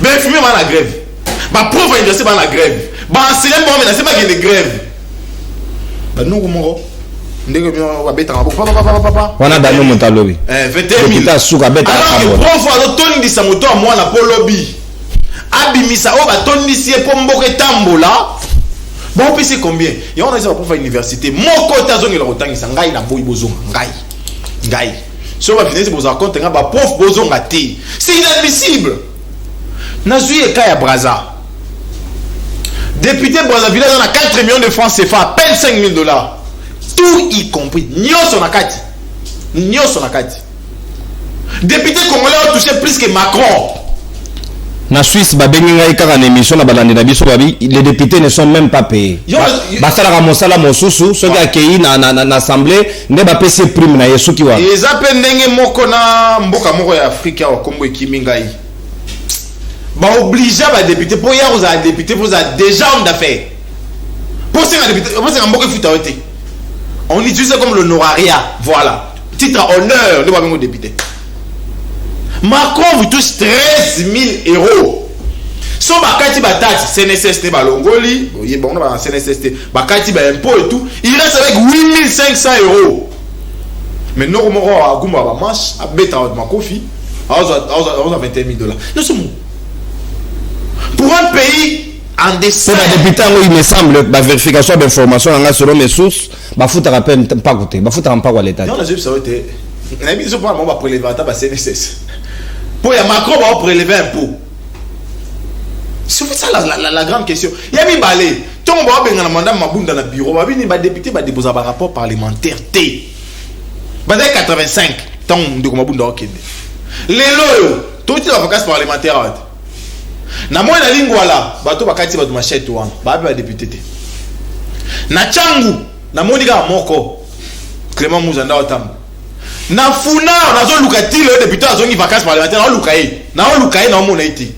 S5: Bah, fumez moi la grève. Bah, pauvre université moi la grève. Bah, enseignant moi c'est pas qu'il y a des grèves. Bah, nous, comment
S1: on a Dano Montalobi.
S5: 21 000. Alors que prof a toni di samoto moi na polobi. Abimisa o ba toni si e pombo ke tambola. Bon pese combien? Et on a ça pour faire université. Moko tazongi la otangisa ngai na boy bozonga ngai. Si on va finir pour raconte nga ba prof bozonga te. C'est inadmissible. Nazui e kaya Braza. Député Brazzaville dans a 4 millions de francs CFA, à peine $5 000. Tout y compris. Nyoso nakati. Député congolais ont touché plus que Macron.
S1: Na Suisse, les députés ne sont même pas payés. Basala Ramosala Mosusu, ceux qui accueillis dans l'Assemblée, ne va pas payer prime na yesu kiwa.
S5: Et ça pendenge moko na mboka moko ya Afrika au Congo ekimingai. Ba obligé ba député pour hier vous a député vous a déjà homme d'affaires. Pour ces députés, pour ces mboka futa ote. On utilise ça comme l'honorariat, voilà. Titre à honneur de Babengo député. Macron vous touche 13 000 €. So bakati batati CNSST balongoli, voyez bon on va CNSST, bakati ba impôt et tout, il reste avec 8 500 €. Mais non moro a guma ba marche, a beta ma kofi, a 21 000 $. Nous sommes pour un pays en dessin.
S1: Pour les députants, il me semble, la vérification d'informations selon mes sources, il faut pas côté, il faut pas l'État.
S5: Non, je sais pas. Ils ont pas prélever à CNSS. Pour y a Macron va prélever un pot. C'est ça la grande question. Il y a mis balé. Tant on va bien mandat Mabounda dans le bureau, va venir député va déposer un rapport parlementaire T. Dans 85, tant de Mabounda au Kenya. Les lois, tout les avocats parlementaires. Na moi na lingwa la bato bakati bato machete wana ba député te na changu na monika moko Clément Muzanda otam na funa na zo lukati le député azongi vacances parlementaires na lukaye na mona été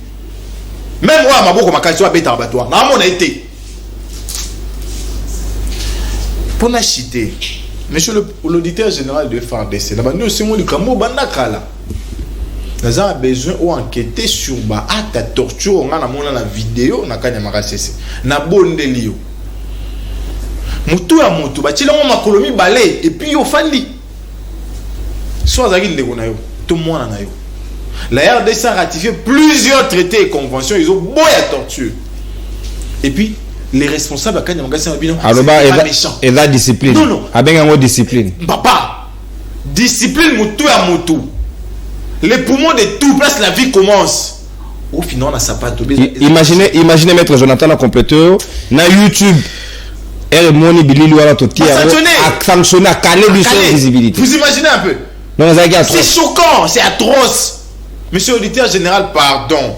S5: même wa maboko makati wa beta bato na mona été pour na chiter monsieur l'auditeur général de FARDC na bandi aussi mo likambo banda kala nous avons besoin d'enquêter sur la torture. On a la vidéo, on a na bondelio. Mutu ya mutu, ba chila ma kolomi balé et puis yo fandi. Soit zaki ndeko na yo, tout le monde na yo. La RDC a ratifié plusieurs traités et conventions, ils ont beau la torture. Et puis les responsables à Kanya Magasi Mabino,
S1: c'est méchant. Et la discipline.
S5: Non non.
S1: A bien discipline.
S5: Papa. Discipline mutu ya mutu. Les poumons de tout place la vie commence. Au final, on a sa patte.
S1: Imaginez maître Jonathan la compléteur na YouTube. Elle moni bilili wala totia a sanctionné à caler du son visibilité.
S5: Vous imaginez un peu?
S1: Non,
S5: c'est choquant, c'est atroce. Monsieur l'auditeur général, pardon.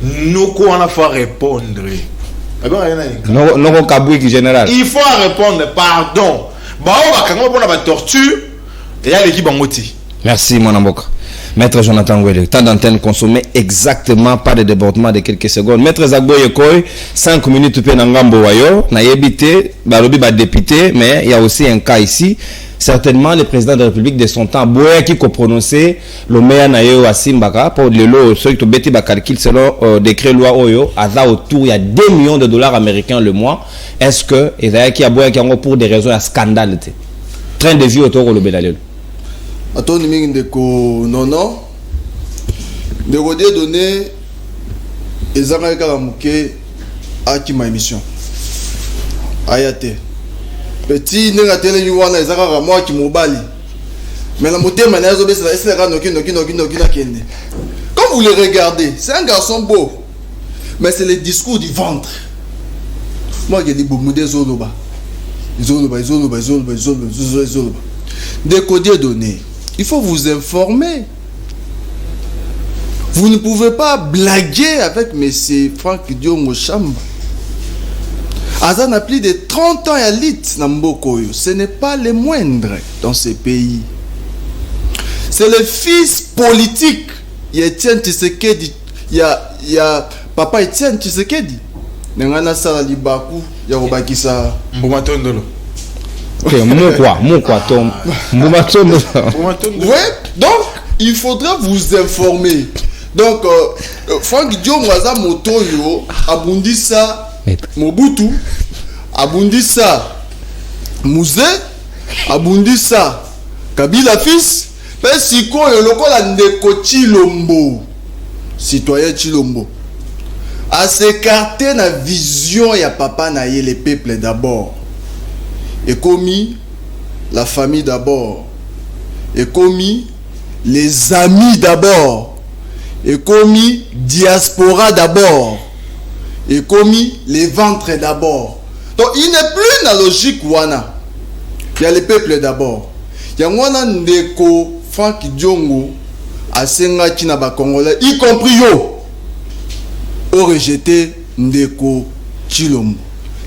S5: Nous quoi on a faut répondre.
S1: Non kabouiki général.
S5: Il faut répondre pardon. Ba on va quand on a la torture et à l'équipe en moti.
S1: Merci mon amboka. Maître Jonathan Ngwele, temps d'antenne consommé exactement, pas de débordement de quelques secondes. Maître Zagboye Koy, 5 minutes pe nangambo wayo, na yebité, balobi ba député, mais il y a aussi un cas ici. Certainement, le président de la République de son temps, Boya qui a prononcé le meilleur naïo à Simbaka, pour le lot, ceux qui ont bêté calcul selon décret loi Oyo, à ça autour, il y a 2 millions de dollars américains le mois. Est-ce que, il y a qui a Boya qui a pour des raisons à scandale, train de vie autour de Bélalel?
S4: Attends, non. De redire donner les Américains à qui ma émission. Ayate. Petit n'est télé yuana les Arabes moi qui m'obali. Mais la montée manaise obéisse la SLR Nokina Kende. Quand vous les regardez, c'est un garçon beau. Mais c'est le discours du ventre. Moi qui dis Boumoude Zoloba. Zoloba. Décoder donner. Il faut vous informer. Vous ne pouvez pas blaguer avec M. Franck Diongo Chamba. Azan a plus de 30 ans à l'IT Nambokoyo. Ce n'est pas le moindre dans ce pays. C'est le fils politique. Il y a Etienne Tshisekedi. Il y a Papa Etienne Tshisekedi. Nengana Sala Libaku. Il y a Robakisa.
S5: Mbumatondolo.
S1: Tom.
S4: Ouais, donc il faudra vous informer. Donc Franck Diongo Aza Motoyo Abundisa Mobutu Abundisa Mouzé Abundisa Kabila fils mais siko yo lokola ndeko Chilombo citoyen Chilombo à s'écarter na vision ya papa na ye le peuple d'abord. Et commis la famille d'abord, et commis les amis d'abord, et commis diaspora d'abord, et commis les ventres d'abord. Donc il n'est plus dans la logique wana. Il y a le peuple d'abord. Il y a wana ndeko Franck Diongo asenga tina ba Congolais, y compris yo, au rejeté ndeko Chilombo.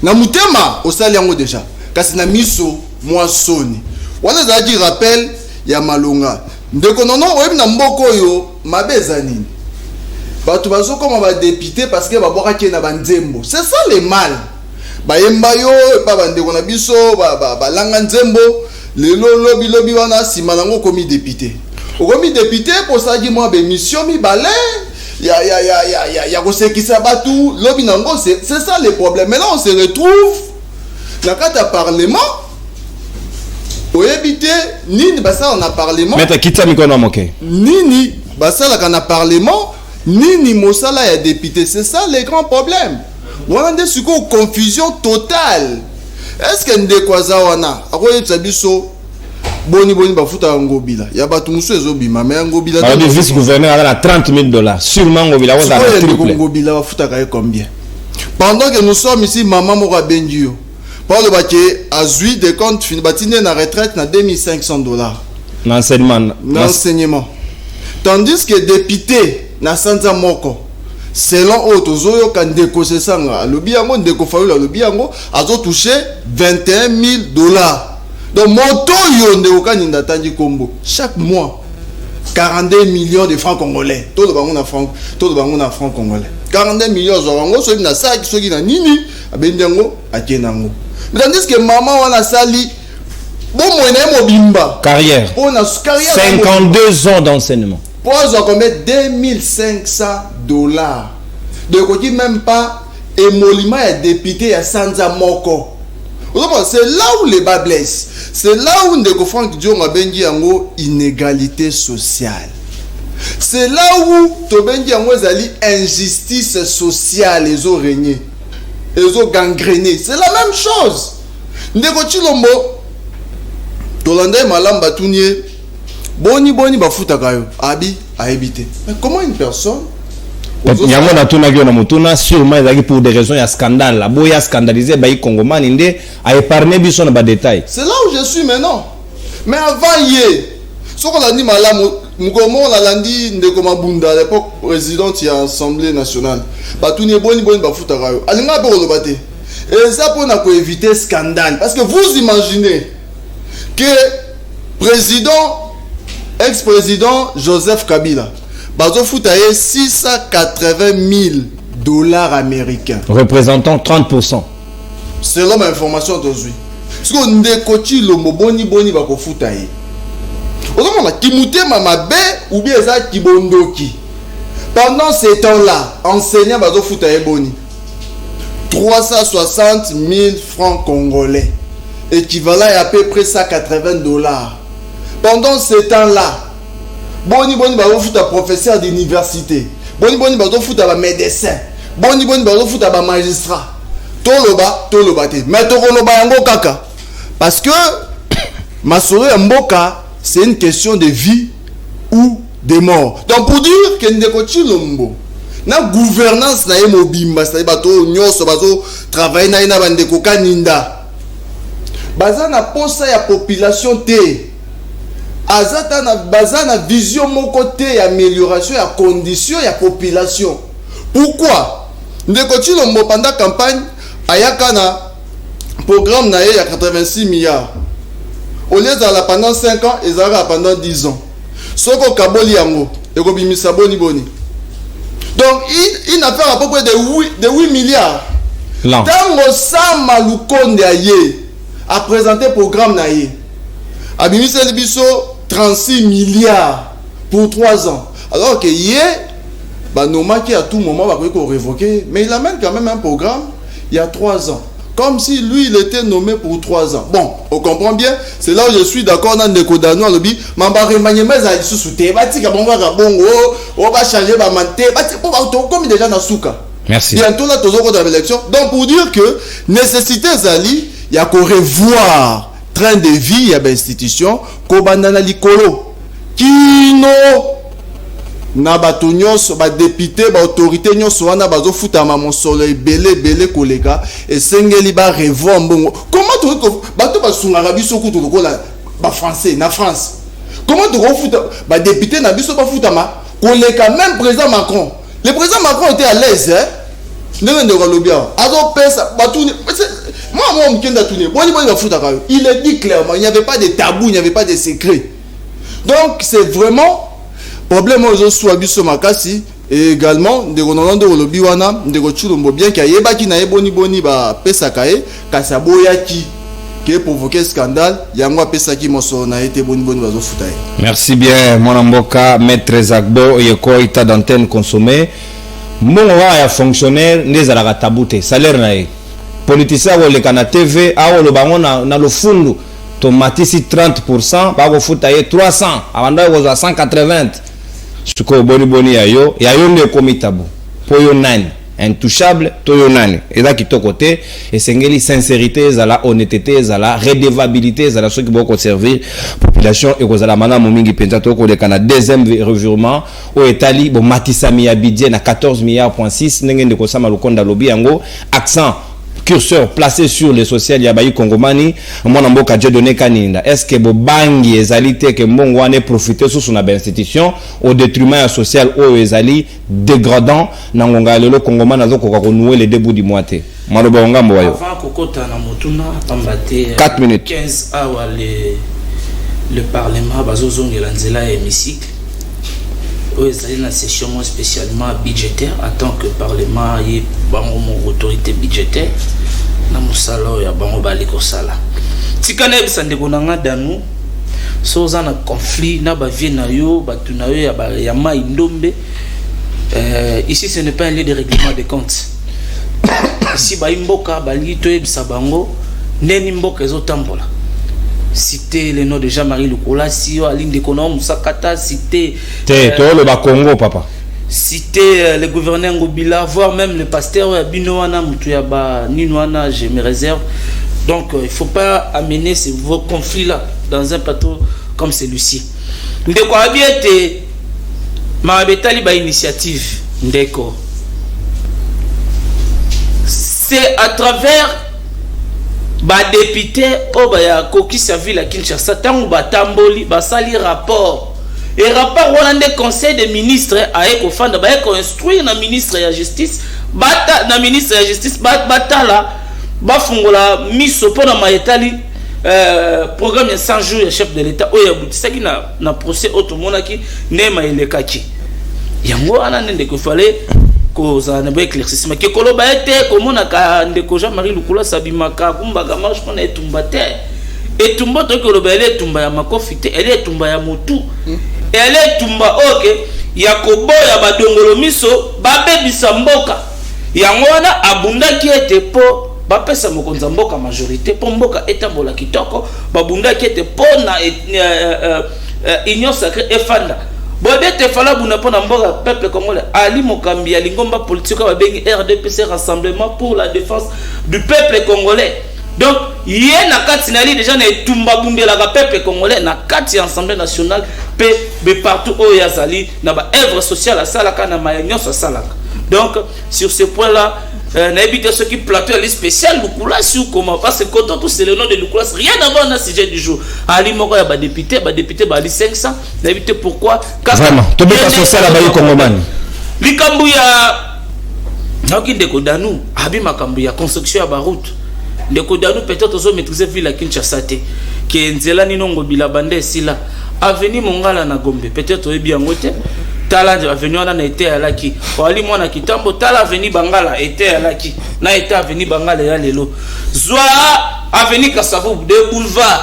S4: Na mutema osali yango déjà. Kasi na miso mwa soni wana za di rappel ya malonga ndeko nono oyebi na mboko yo mabeza nini batu bazokoma ba député parce que baboka ki na banzembo. C'est ça le mal. Bayemba yo pa bandeko na biso balanga nzembo lelo lobi wana sima nango komi député. Okomi député pour ça di moi be mission mi balé ya kosekisa batu lobi nango. C'est ça le problème. Maintenant on se retrouve dans le parlement, au éviter, ni basa on a parlement.
S1: Maître Kitsa Mikono Moké.
S4: Ni basa la kana parlement, ni mosala ya député. C'est ça le grand problème. On a des confusion totale. Est-ce que ndekwaza wana akoye tsabiso boni bafuta ngobila ya batu musu ezobima mais ngobila
S1: le vice-gouverneur a $30,000 sûrement ngobila was a triple
S4: ngobila bafuta kaye combien pendant que nous sommes ici maman mora bendio. Pour le baquet, Azui des comptes fin bâtiner na retraite na $2,500. L'enseignement. Tandis que député na Sanza Moko, selon autres zoyo kan deko sesanga, le biango deko faula le biango, azo touché $21,000. Donc moto yo ndeko kaninda tanji kombo chaque mois 42 millions de francs congolais. Tout le bango na francs congolais. 42 millions zorango so na saki so na nini abendango akenango. Mais tandis que maman wana sali bon moyen mobimba
S1: carrière.
S4: On a carrière
S1: 52 ans d'enseignement.
S4: Pour combien $2500. Donc on dit même pas émolument est député à Sanza Moko. C'est là où les bas blessent. C'est là où Ndeko Frank Dionga bengi yango inégalité sociale. C'est là où Tobengi yango zali injustice sociale les ont régné. Les ont gangréné. C'est la même chose. Ndeko Chilombo Tolanda malamba tunye boni bafuta kayo abi a éviter. Mais comment une personne
S1: Yango na tuna gyo na mutuna sûrement ezaki pour des raisons ya scandale la boya scandaliser ba Congomani nde a épargner biso na ba détail.
S4: C'est là où je suis maintenant. Mais avant hier ce qu'on a dit malamu mukomo on a landi Ndeko Mabunda à l'époque président de l'Assemblée nationale. Ba tunye boni bafuta kayo. Alinga be olobate. Et ça pour na éviter scandale parce que vous imaginez que ex-président Joseph Kabila bazo foutaye $680,000 américains
S1: représentant 30%.
S4: selon ma information d'aujourd'hui. Parce que Ndeko Chilombo boni bako foutaye. Ozo na kimute mamabe ou bien ça kibondoki. Pendant ces temps-là, enseignant bazo foutaye boni. 360,000 francs congolais. Équivalent à peu près $180. Pendant ce temps-là, boni bazo fouta professeur d'université. Boni bazo fouta médecin. Boni bazo fouta magistrat. Toloba te. Mais tokoloba yango kaka. Parce que masoro ya mboka, c'est une question de vie ou de mort. Donc pour dire que Ndeko Chilombo na gouvernance na yemo bimba, c'est bato nyoso bazo travailler na ina bandeko kaninda. Bazana posa ya population te. Azata na bazana vision moko te ya amélioration ya condition ya population. Pourquoi? Ndeko Chilombo pendant campagne ayaka na programme na ya 86 milliards. Au lieu de pendant 5 ans, ils aura pendant 10 ans. Soko kaboli yango, eko bimisa boni. Donc il n'a fait à peu près de 8 milliards. Tango Sama Lukonde a présenté le programme naïe. Abimisa Libiso 36 milliards pour 3 ans. Alors que hier, qui à tout moment va révoquer, mais il amène quand même un programme il y a 3 ans. Comme si lui il était nommé pour 3 ans. Bon, on comprend bien, c'est là où je suis d'accord dans le Kodano lobby. Mamba remaniement za lisusuté, bati ka bongo ka bongo, on va changer ba manté, bati pour comme déjà na souka.
S1: Merci.
S4: Bientôt là toujours dans l'élection. Donc pour dire que nécessité zali, il y a qu'on revoir train de vie, il y a des institutions, ko bandana likolo. Kino na bato nyonso ba député ba autorité nyonso wana bazo futama mosolo ebele kolega esengeli ba revoir mbongo. Comment to bato basungaka biso kutu lokola ba français na France? Comment to futa ba député na biso ba futama koleka même président Macron? Le président Macron était à l'aise hein. Ndenge ndeko lobia azo pesa bato moi mkenda tuni boni ba futaka. Il est dit clairement, il n'y avait pas de tabou, il n'y avait pas de secret. Donc c'est vraiment problème aux biso makasi et également de Ronaldo Olobi wana Ndeko Chilombo bien qu'il y ait baki na boni ba pesa kae kasaboya qui provoqué scandale yango pesa ki moso na été boni bazo futa.
S1: Merci bien mon mboka maître Zagbo yeko ita d'antenne consommée mon ya fonctionnaire ndezala tabute salaire na ye politicien wo le kana TV a lo bango na lo fundu to matisi 30% ba go futa ye 300 abanda go za 180. Suko boni ya yo ne komitabu po yo nani intouchable to yo nani eza kitoko te esengeli sincérité za la honnêteté za la redevabilité za la ceux qui vont conserver population et kozala malamu mingi penza to ko lekana deuxième revirement au etali bo matisami ya budget na 14 milliards.6 ndenge ndeko sama lukonda lobi yango accent curseur placé sur les social ya bayi Congomani mwana mboka je donné kaninda est-ce que bo bangi ezali te que mbongo wane profiter sous na ba institution au détriment social o ezali dégradant na ngonga lelo Congomani azo ko nouer les débouts du mois te maloba ngambo wayo
S3: avant kokota na mutuna pambate
S1: 4 minutes
S3: 15 awa le parlement bazozongela nzela ya hémicycle une session spécialement budgétaire en tant que parlement et autorité budgétaire na musala ya bango bali kosala tikana ebisa ndeko nanga danu soza na conflit na bavie na yo batu na yo ya mai ndombe. Ici ce n'est pas un lieu de règlement des comptes. Ici ba imboka bali to ebisa bango neni mboka ezotambola. Citer le nom de Jean-Marie Lukola Sio Aline de Kono Musakata, citer
S1: le Congo papa.
S3: Citer le gouverneur Ngobila, voire même le pasteur Binoana Mutuyaba Ninoana, je me réserve. Donc il ne faut pas amener vos conflits-là dans un plateau comme celui-ci. Ndeko abiete Maabetali ba initiative Ndeko. C'est à travers ba député obaya koki servi la Kinshasa tangu batamboli basali rapport et rapport wana nde conseil des ministres a ekofanda ba eko instruire na ministre ya justice bata na ministre ya justice batala bafungola miso pona maetali programme ya 100 jours ya chef de l'état oya butisaki na procès otomonaki nema elekaki yango wana nde ko fallait koza na ba éclaircissement ke koloba ete komona ka ndeko Jean-Marie Lukola sabimaka kumbaka marche kona etumba te etumba to koloba ele etumba ya makofi te ele etumba ya motu ele etumba oke ya koboya badongolo miso babebisa mboka yango wana abundaki ete po bapesa mokonza mboka majorité po mboka etambola kitoko babundaki ete po na union sacrée efanda Bobete fala buna pona mboka peuple congolais ali mokambi ya lingomba politique ba bengi RDPC Rassemblement pour la défense du peuple congolais. Donc yé na kati na li déjà na etumba bundela ka peuple congolais na kati ya Assemblée nationale be partout au yazali na ba œuvre sociale à salaka na mayanyo so salaka. Donc sur ce point là na éviter ceux qui plateau les spécial Lukola si ou comment parce que quand tout c'est le nom de Lukola rien à voir dans le sujet du jour ali moko ya ba député ba li 500 na éviter pourquoi
S1: vraiment to be social ba Kongomani
S3: likambu ya naoki ndeko danu abi makambu ya construction ya ba route ndeko danu peut-être ozo maîtriser ville à Kinshasa te ke nzela ni nongo bila bande sila avenue Mongala na Gombe peut-être oyebi yango te tala avenue wana na été alaki wali mwana kitambo tala avenue Bangala été alaki na été avenue Bangala ya lelo zwa avenue Kasavu de boulevard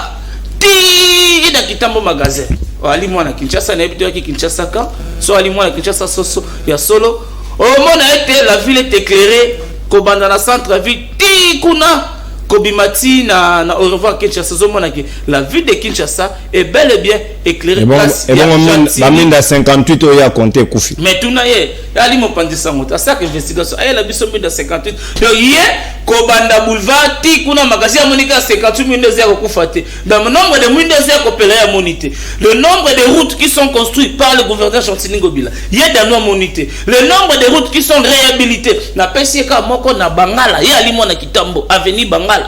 S3: ti ida kitambo magasin wali mwana Kinshasa na ebito yaki Kinshasa ka so wali mwana Kinshasa soso ya solo au monde a été la ville est éclairée kobanda na centre ville ti kuna Kobimati na au revoir Kinshasa zomona que la ville de Kinshasa est bel et bien éclairée.
S1: Et bon la mine de 58 au ya compté Koufi.
S3: Mais tout na ye ali mo pandisa moto ça que investigation ay la biso mine de 58 donc ye Kobanda boulevard ti kuna magasin monika 58 mine de zéro kufate dans le nombre de mine de zéro opéré à moniter le nombre de routes qui sont construites par le gouverneur Chantini Ngobila ye dans moniter le nombre de routes qui sont réhabilitées na PCK moko na Bangala ye ali mona kitambo avenue Bangala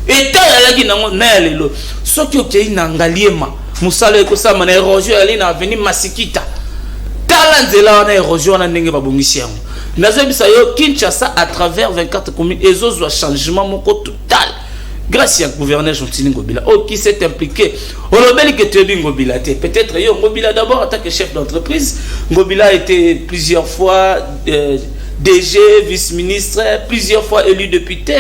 S3: et talaki nango na lelo soki okei na ngaliema musala ekosama na érosion ali na avenue Masikita tala nzela na érosion na ndenge babongisi yango nazebisa yo Kinshasa à travers 24 communes ezozwa changement moko total grâce à gouverneur Chantini Ngobila qui s'est impliqué olobeli que Tebi Ngobila te peut-être yo Ngobila d'abord en tant que chef d'entreprise Ngobila a été plusieurs fois DG, vice-ministre, plusieurs fois élu député,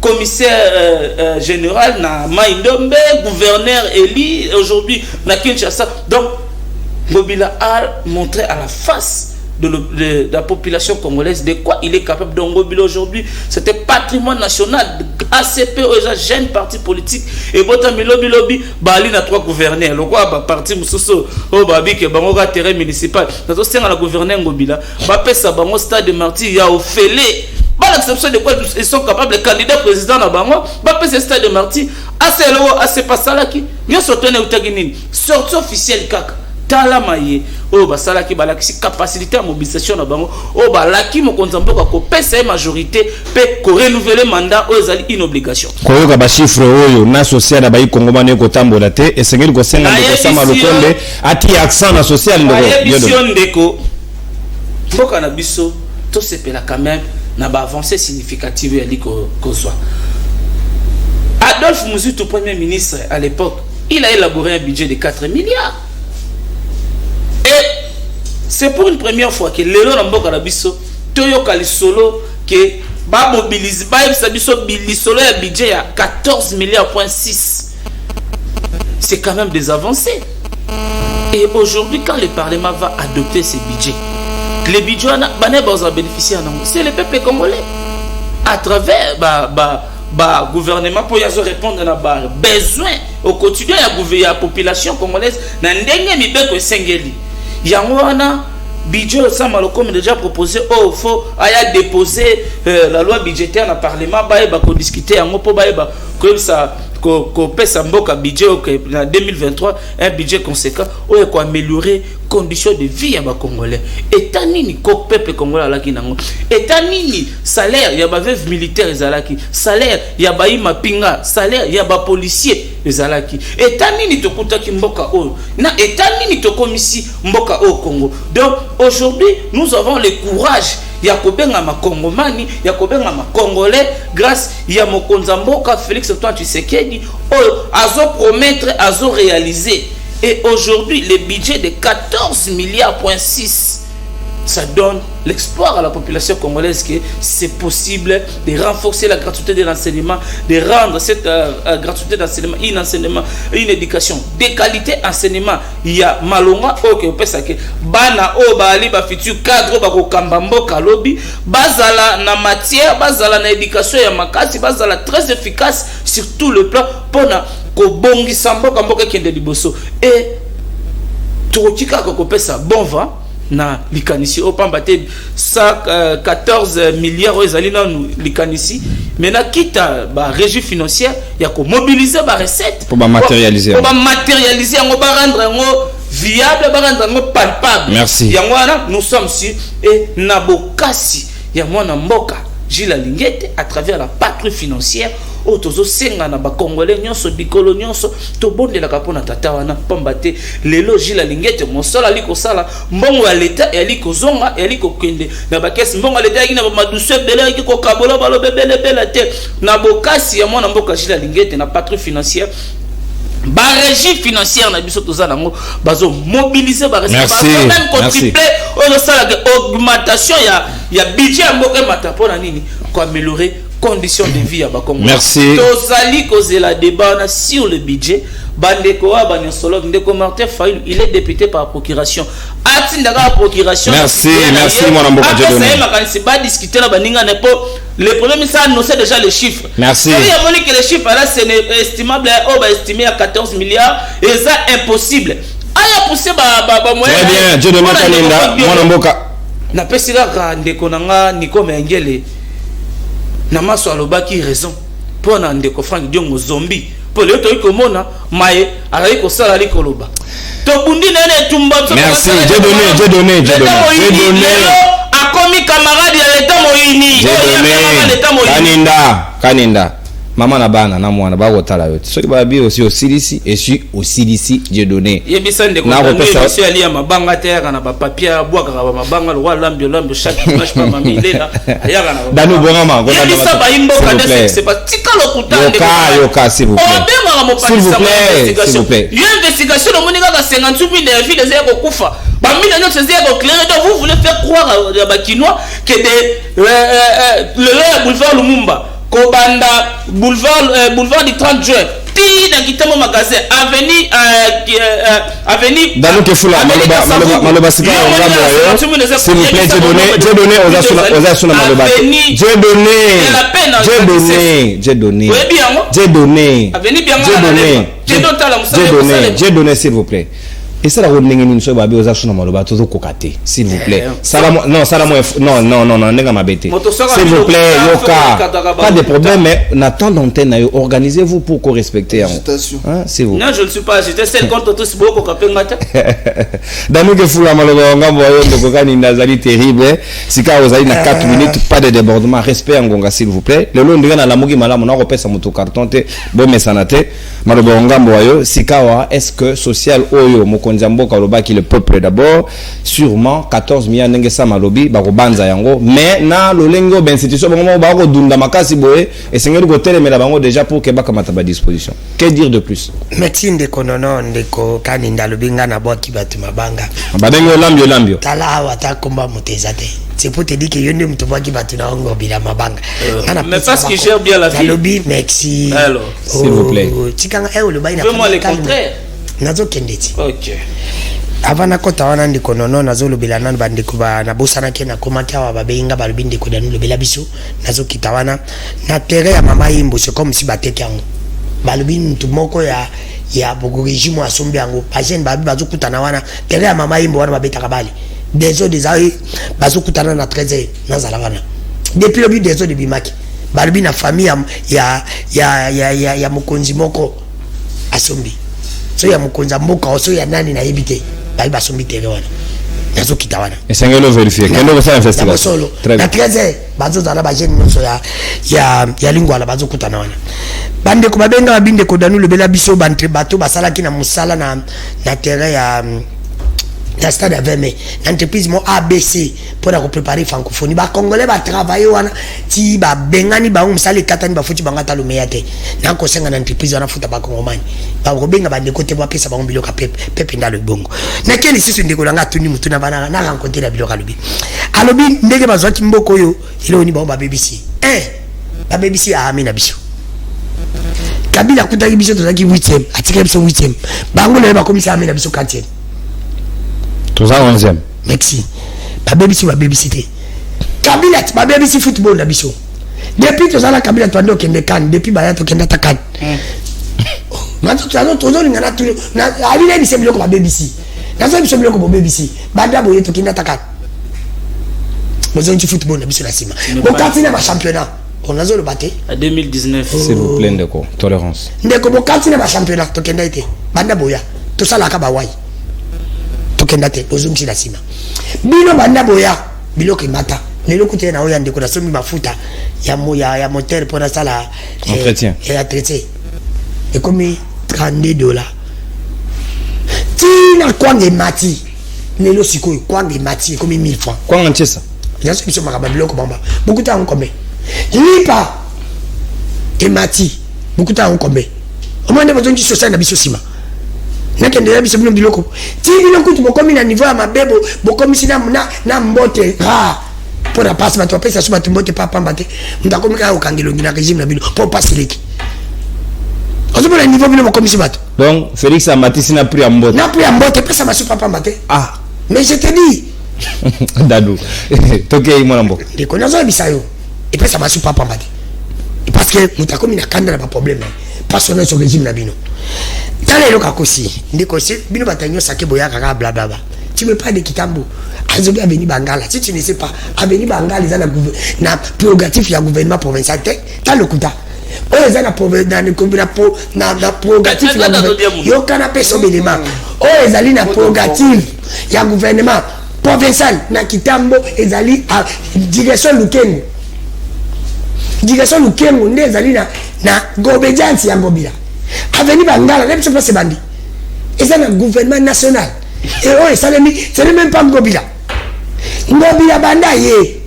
S3: commissaire général na Maïndombe, gouverneur élu, aujourd'hui na Kinshasa. Donc, Ngobila a montré à la face de la population congolaise de quoi il est capable. Donc Ngobila aujourd'hui, c'était patrimoine national, ACP, aux jeunes partis politiques, et Botami Lobby Lobby, Bali na 3 gouverneurs. Le quoi, parti Moussoso, au Babi, qui est Bangoga terrain municipal. Dans le sein à la gouverneur Ngobila, Bapé Sabango, stade de Marty, il y a au Félé. Par l'exception de quoi ils sont capables, les candidats présidents na Bango, Bapé ce stade de Marty, assez loin, assez pas ça là qui, bien sorti au Taginine, sortie officielle kaka. Talamaye o basala ki balaki capacité à mobilisation na bango o balaki mokonza mboka ko pesa majorité pe ko renouveler mandat o ezali une obligation
S1: ko yoka ba chiffre oyo na social na bayi kongomane ko tambola te esengeli ko senga ko sama lokonde ati accent na social ndoko
S3: yo ndeko mboka na biso to sepela quand même na ba avancée significative ya liko kozwa Adolphe Muzitu premier ministre à l'époque il a élaboré un budget de 4 milliards. Et c'est pour une première fois que l'élo na mboka na biso toyoka lisolo que ba mobiliser ba ça biso bilisolo ya budget ya 14 milliards.6. C'est quand même des avancées. Et aujourd'hui, quand le Parlement va adopter ces budgets, les budgets vont bénéficier, c'est le peuple congolais. À travers le gouvernement pour répondre à nos besoins au quotidien de la population congolaise, il y a un budget, comme déjà proposé, il faut déposer la loi budgétaire dans le Parlement, pour discuter, comme ça. Qu'on pèse un beau budget en 2023, un budget conséquent, pour améliorer les conditions de vie à Congolais. Et tanini, le peuple congolais, et tanini, salaire, il y a des militaires, salaire, il y a des mapinga, salaire, il y a des policiers, et tanini, to kutaki mboka o, et tanini, to komisi mboka o Congo. Donc aujourd'hui, nous avons le courage. Yakobenga ma Congomani, Yakobenga ma Congolais, grâce à Mokonza Mboka Félix Antoine Tshisekedi, azo promettre, azo réaliser. Et aujourd'hui, le budget de 14 milliards.6, ça donne l'espoir à la population congolaise que c'est possible de renforcer la gratuité de l'enseignement, de rendre cette gratuité d'enseignement, une éducation de qualité enseignement. Il y a malonga ok opesake bana o bali ba futur cadre ba ko kambambo kalobi bazala na matière bazala na éducation ya makasi bazala très efficace sur tout le plan pona ko bongi sambo kamboka kende liboso et tokotika ko pesa bon vent na likanisi opambate 114 milliards ezali na likanisi maintenant quitte ba régie financière ya ko mobiliser ba recette
S1: pour matérialiser
S3: ngo ba rendre ngo viable ba rendre ngo palpable.
S1: Merci.
S3: Yango wana nous sommes sur et na bokasi ya mwana mboka Gilles Lingete à travers la patrie financière otozo senga na ba congolais nyonso dikolo nyonso to bondela kapona tata wana pambate lelo Gilles Lingete mosala liko sala mbongo ya leta eliko zonga eliko kende na ba kesi mbongo ya leta ina ba madouce bele eliko kabola balo bebele bela te na bokasi ya mwana mboka Gilles Lingete na patrie financière ba régie financière na biso toza nango bazo mobiliser ba
S1: même
S3: contripler on sala augmentation ya budget ya mboka matapona nini pour améliorer conditions de vie à Bakongo.
S1: Merci.
S3: Tozali cause la débat sur le budget. Bandeko Abanyosolo, Ndeko Martin Fayul, il est député par procuration. Atindaka procuration.
S1: Merci, merci mon amour.
S3: C'est pas discuter là, baninga n'est pas. Le problème ça annoncer déjà les chiffres.
S1: Merci.
S3: Il y a que les chiffres là c'est estimable, on va estimer à 14 milliards et ça impossible. Aya pousser ba moyen.
S1: Très bien, Dieu donne Kalinda, mon amboka.
S3: Na pesira ka Ndeko nanga Niko Mengele. Namaso alobaki raison pour na ndeko Frank Diongo zombie pour le to komona maye alali ko sala li koloba to bundi nene tumba to.
S1: Merci, j'ai donné
S3: akomi camarade ya leta moyini
S1: kaninda maman na bana na mwana ba kotala yote soki ba bi aussi osilisi et suis osilisi j'ai donné
S3: yebisa ndeko na monsieur ali ya mabanga terre na ba papier bwaka ba mabanga lo lambio chaque dimanche pa mamilela ayaka na
S1: danu bongama
S3: ko yebisa ba imbo ka c'est pas tikalo kutande
S1: yoka s'il vous plaît
S3: l'investigation le moninga ka 58 000 de villes ezeko kufa ba mille nyotse ezeko clair donc vous voulez faire croire à ba kinois que le boulevard Lumumba Kobanda boulevard du 30 juin ti na kitamo magasin avenue
S1: dans que fula maloba sika ngamo s'il vous plaît j'ai donné aux asuna maloba j'ai donné s'il vous plaît. Et ça la rodnenge ni nso babe oza shuna maloba tozo kokate s'il vous plaît. Non nenga mabete. S'il vous plaît yoka pas de problème mais n'attend d'antenne organisez-vous pour qu'on respecte hein s'il vous.
S3: Non je ne suis pas j'étais seul contre tous boko kapengata.
S1: Danu ke fula maloba ngambo yo ndoko kani nazali terrible sika ozali na 4 minutes pas de débordement respect ngonga s'il vous plaît. Lelo ndinga na lamuki malamu na kopesa mutu carton te bo mesanate maloba ngambo yo sika wa est-ce que social oyo moko Mokonzamboka Lobaki le peuple d'abord sûrement 14 millions ndenge sa malobi ba kobanza yango mais na lolengo ben institution bango ba ko dunda makasi boye et sengeli ko telemela bango déjà pour que ba kamata ba disposition. Que dire de plus?
S2: Médecine de konono ndeko kaninda lobinga na boki batu mabanga.
S1: Ba bengo lambio.
S2: Tala wata komba motezate. C'est pour te dire que yonde mtobaki batu na ongo bila mabanga.
S3: Mais parce qu'il gère bien la vie.
S2: Lobi merci.
S3: Alors,
S1: s'il vous plaît.
S2: Tikanga le baina.
S3: Fais-moi le contraire.
S2: Nazo kendeti.
S3: OK.
S2: Avana kota wana ndiko nono nazo lobela nan bande kuba na bosana ke na komaki awa babenga balobinde ko danu lobela biso nazo kitawana na terre ya mama yimbo c'est comme si bateki yango balobi mtu moko ya bogo régime asombi yango agene babi bazo kutana wana terre ya mama yimbo wana babeta kabali des ai bazo kutana na 13 na zala wana depuis le but des de bimaki balobi na famille ya mokonzi moko asombi so ya mokonza mboka so ya nani na ebite ba sombi terre wana nazo kitawana
S1: esengelo vérifier kendo ko sa investigation
S2: na 13 bazo zala ba jeune nyonso ya lingwala bazo kutana wana bande ko babenga babinde ko danu lobela biso bantre bato basalaki na musala na terre ya stade avec l'entreprise mo ABC pour préparer francophonie ba congolais ba travailler wana ti ba bengani ba musale katani ba futi bangata lo meyate na ko senga na entreprise wana futa ba kongomani ba ko benga ba de côté ba pesa ba mbiloka pepe ndalo bongo na keni sisi ndeko langa tuni mutu na bana na rencontrer la biloka lobi alobi ndege bazwaki mboko yo ile ni ba BBC ba BBC a amina biso Kabila kutaki biso tozaki 8e atika biso 8e bango le ba komisa amina biso 4e
S1: tout ça 11e
S2: merci ba BBC te Kabila ba BBC football na biso depuis to sala Kabila to ando kende kan depuis ba ya to kenda takan ngato tano to zoni ngana tu na alile ni sembloko ba BBC na so biso bloko ba BBC banda boye to kenda takan besoin de football na biso la sima bon quand ba championnat on a le batté
S3: à 2019
S1: s'il vous plaît ndeko tolérance
S2: ndeko bo quand ba championnat to kenda ite banda boya to sala ka ba wai kendate ozumsi la sima bino banda boya biloko mata lelo kute na oya ndeko na somi mafuta ya moteur pour sala
S1: entretien
S2: et comme $32 tina kwange mati lelo sikoy kwange mati comme 1000 francs
S1: kwanga ntesa
S2: ya so biso makaba biloko bamba bukuta onkombe lipa et mati bukuta onkombe omande bazonji so na biso sima nakendela biso bino biloko ti biloko tu bokomi na niveau ya mabebo bokomi sina na mbote pour la passe bato pesa suba tumbote papa mbate ndakomi ka okangelo ngina régime na bino pour passer leki ozobo na niveau bino bokomi bato
S1: donc Félix Amatisi na pris à mbote
S2: pesa basu papa mbate mais je te dis
S1: Dadou toke mwana mboka
S2: ndiko nazo bisayo et pesa basu papa mbate parce que mutakomi na kanda na ba problème personnel sur régime na bino tala eloka kosi ndiko si bino batanyo sake boya kaka blablabla tu me parles de Kitambo azobi aveni bangala si tu ne sais pas aveni bangala ils na prérogative ya gouvernement provincial ta lokuta o ezana na prérogative ya gouvernement yo kana peso belema o ezali na prérogative ya gouvernement provincial na Kitambo ezali a direction Lukengo nde ezali na gobedience ya Ngobila aveni bangala même pas se bandi et ça le gouvernement national et oh ça c'est même pas Ngobila banda ye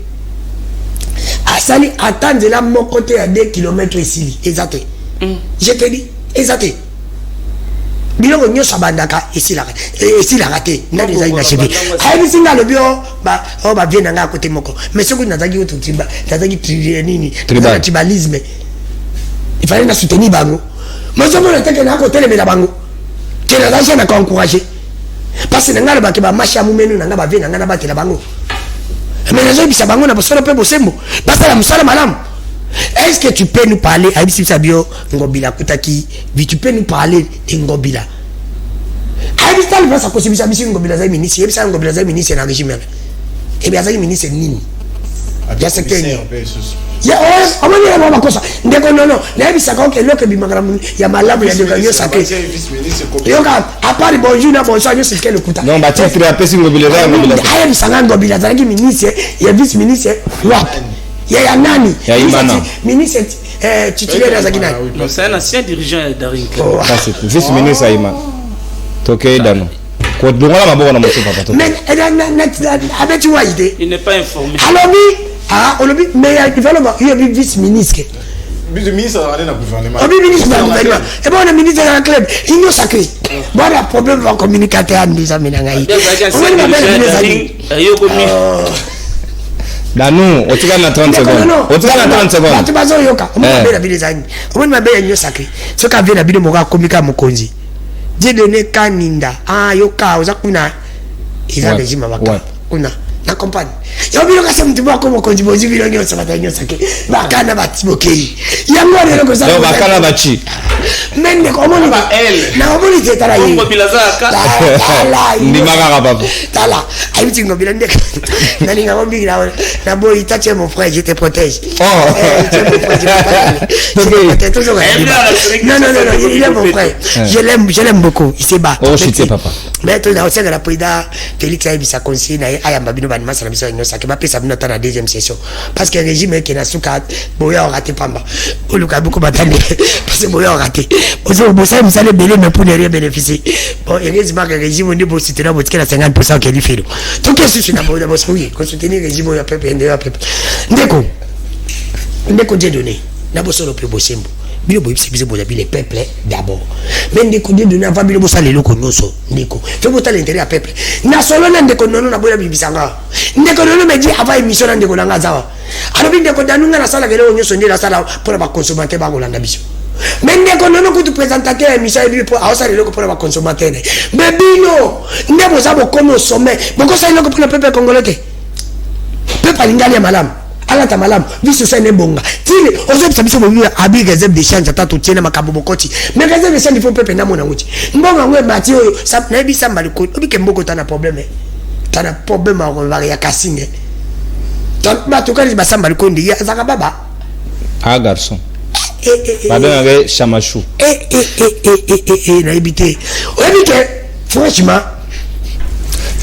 S2: asali attendre la mon côté à 2 km ici exact je te dis exact biloko nyosa bandaka ici la raté na des aïna chevé ayi singa le bio ba viena nga côté moko mais ce que nazaki auto tiba nazaki tribalisme il fallait na soutenir bango mais je me dis que na côté le bango que na danger na encourager parce que nga ba ke ba marche amumenu na nga ba viena nga na ba te la bango mais les bisa bango na bosolo pe bosembo parce que la musala malam. Est-ce que tu peux nous parler Aïbisi Sabio Ngobila Kutaki tu peux nous parler de Ngobila Aïbisi Tal va sa possibilité Aïbisi Ngobila za ministre Aïbisi Ngobila za ministre na régime et bien za ministre nini ya secteur ya on va dire ma cosa ndeko non Aïbisi ka ke loke bi magaramu ya malabu ya de yo sake yo ka à part bonjour na bonsoir yo c'est quel kuta
S1: non ba titre Aïbisi Ngobila za
S2: Aïbisi Ngobila za ministre ya vice ministre wap ya nani
S1: ya Imana
S2: ministre titulaire za Guinée
S3: c'est un ancien dirigeant d'Arinka
S1: ça c'est vice ministre Imana toke dano ko dongola maboko na moto papa to
S2: mais avec tu vois idée
S3: il n'est pas informé
S2: alors mais il va le vice ministre
S5: ministre na gouvernement
S2: ministre na gouvernement et bon le ministre de la club il nous sacré bon le problème va communicateur en disant mais ngai
S1: Danou, on te na 30 secondes. On te na 30 secondes.
S2: Tu vas zo yoka. On va bien la zani. On va bien nyo sacré. Ce qu'a vient la bino moka komika mokonzi. J'ai donné kaninda. Yoka ozakuna. Ils ont régime baka. Kuna. Na compagne. Yo bino ka sem tuba ko mokonzi bozi bino nyo sabata nyo sacré. Bakana batibokei. Yango lelo ko sa.
S1: Yo bakana bachi.
S2: Mende ko moni ba elle. Na moni tetara yi.
S3: Ngo bilaza ka.
S1: Ndi magara papa.
S2: Tala. Ayi tingo bilande. Nani ngamo bigira na boy tache mon frère je te protège. Non, il est mon frère. Je l'aime beaucoup. Il se bat.
S1: Oh, chité papa.
S2: Mais tu as aussi la président Félix Aïbi sa conseiller na ayamba bino banima sa biso ino sa ke ba pesa bino na deuxième session parce que régime qui na suka boya raté pamba. O luka beaucoup batande parce que boya raté. Ozo bossa musale belé mais pour ne rien bénéficier. Bon, heureusement que régime on est beau soutenir botika na 50% qui est fait. Donc qu'est-ce que c'est na boya boss oui, qu'on soutenir régime ya peuple ndé peuple. Ndeko Dieu donné. Na bosso le plus beau symbole. Bilo boy biso boya bi le peuple d'abord. Mais ndeko Dieu donné avant bilo bossa lelo ko nyoso ndeko. Fe bota l'intérêt à peuple. Na solo na ndeko nono na boya bibisanga. Ndeko nono me dit avant émission na ndeko nanga zawa. Alors ndeko danunga na sala lelo nyoso ndé la sala pour ba consommateur ba kolanda biso. Mais ndeko nono ko tu présentateur émission et pour aosa lelo ko pour ba consommateur. Mais bino ndeko za bo comme au sommet. Boko sa lelo ko pour le peuple congolais. Peuple alingali malam. Alata malam visu sa nebonga tili ozo biso bo abi réserve de change tatu tiena makambo bokoti mais réserve de change il faut pepe na mona nguti mbonga ngwe mati oyo sa na bisa mbali ko obike mboko tana problème on va ya kasine tant ba to kali ba samba ko ndi ya zaka baba
S1: garçon pardon avec chamashu
S2: na ibite franchement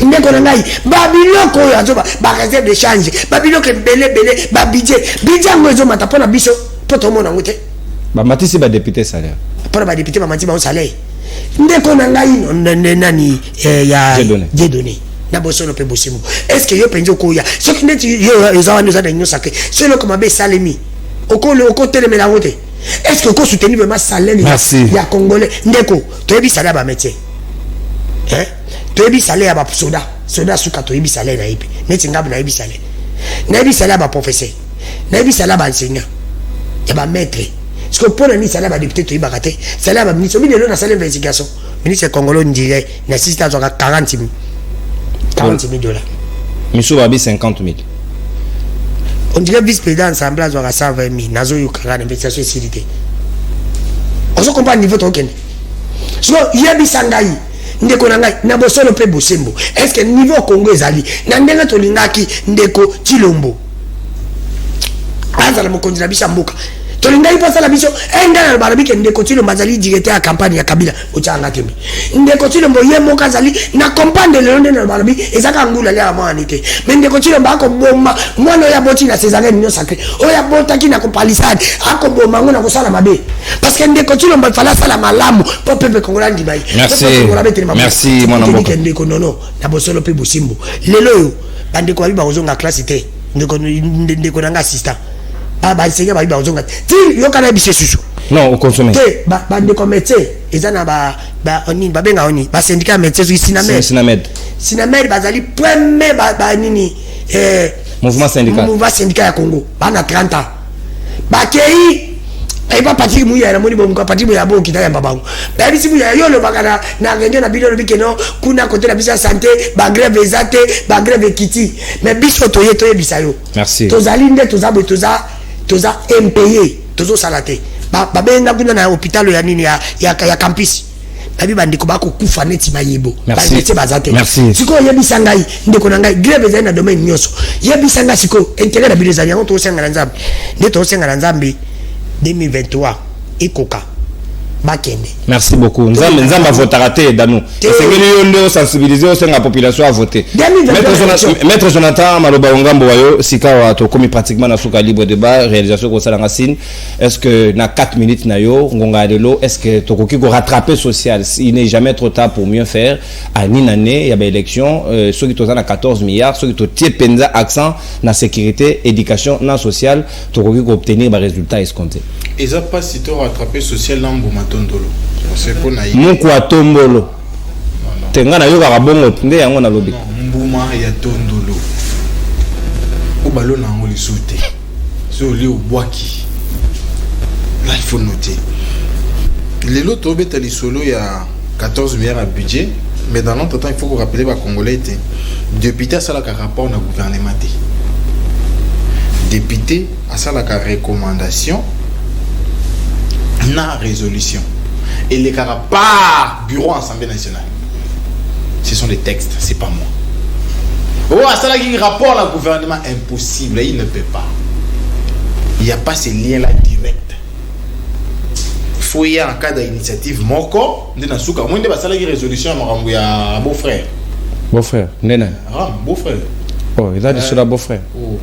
S2: ndeko na ngai babiloko oyo azoba ba réserve de change babiloko belé ba budget ngwezo mata pona biso poto mona ngote
S1: ba matisi ba député salaire
S2: pona ba député ba matisi ba salaire ndeko na ngai nani ya j'ai donné na boso no pe bosimu est-ce que yo penjo ko ya ce qui net yo ezawani za na nyosa ke selo ko mabe salemi oko telemela ngote est-ce que ko soutenir vraiment salaire ya congolais ndeko to yebi salaire ba métier to yebi salaire ba soda suka to yebi salaire na yebi neti ngabu na yebi salaire ba professeur na yebi salaire ba enseignant ya ba maître parce que pour ni salaire ba député to yebi bakate salaire ba ministre bino na salaire d'investigation ministre congolais ndirait na assistant zo 40 000 $.
S1: Michou Babi 50 000.
S2: On dirait vice-président ensemble à 120 000. Nazo Yukara d'investigation et sécurité. On se comprend niveau token. So, Yabi Sangai, Ndeko Nangai, Naboso le Pebo Sembo. Est-ce que niveau Congo est allé? Nandena Tolingaki, Ndeko Chilombo. Azala Mokondi la Bishamboka. Tolingai pasa la mission engana barabi ke ndeko tilo mazali directeur à campagne ya Kabila ochanga tembi ndeko tilo mboye moka zali na campagne de londe na barabi ezaka ngula le amanite mais ndeko tilo mbako bomba mwana ya boti na César nyo sacré oya bota kina ko palisade ako bomba ngona ko sala mabe parce que ndeko tilo mba fala sala malamu po pepe kongolandi bai
S1: merci mon amour
S2: ndeko nono na bosolo pe bosimbo lelo yo bandeko abi ba ozonga classe te ndeko nanga assistant ba enseignant ba bazonga ti yo kana bise susu
S1: non au consommer
S2: te ba ndeko métier ezana ba oni ba benga oni ba syndicat métier sinamed bazali premier ba nini
S1: mouvement
S2: syndical ya Congo bana 30 ans ba kei ba parti muya na moni bongo parti muya bo kita ya babango ba bisi muya yo lo bakana na ngenge na bidon bikeno kuna côté la bisa santé ba grève ezate ba grève kiti mais biso toye bisayo
S1: merci
S2: tozali nde toza impayé tozo salate ba benga kuna na hôpital ya nini ya campus babi bandiko bako kufa neti mayebo ba neti bazate siko yebisa ngai ndeko na ngai grève za na domaine nyoso yebisa ngai siko intérêt na bilezo yango to senga na nzambe nde to senga na nzambe 2023 ikoka bakende.
S1: Merci beaucoup. Nzamba votera te Danou. Esengeli yo nde sensibiliser au sein la population à voter. Maître Jonathan Maloba Ngambo wayo sikawa to komi pratiquement na suka libre débat réalisation ko sala ngasine. Est-ce que na 4 minutes na yo ngonga lelo est-ce que to koki ko rattraper social, il n'est jamais trop tard pour mieux faire. À Ninané, il y a des élections, ceux qui sont à 14 milliards, ceux qui sont tiers penza accent na sécurité, éducation, na social, to koki ko obtenir des résultats escomptés.
S5: Et ça pas si tu rattraper social dans Matondolo. C'est pour naïf.
S1: Mon quoi tombolo. Tenga na yo ka bongo nde yango na lobi.
S5: Mbuma ya tondolo. Au ballon na ngoli sauté. Sur le boaki. Là il faut noter. Les lots tombé tali solo il y a 14 milliards à budget, mais dans notre temps il faut qu'on rappelle les Congolais député ça la rapport na gouvernement. Député à ça la recommandation na résolution et les caractères par bureau Assemblée nationale. Ce sont des textes, c'est pas moi. Oh, ça là qui rapport au gouvernement impossible, il ne peut pas. Il n'y a pas ces liens là directs. Il faut y avoir un cas d'initiative moko, de nasuka, moi de ça là qui résolution à beau-frère.
S1: Beau-frère, nena.
S5: Ram beau-frère.
S1: Oh, il a dit cela beau-frère.
S5: Oh.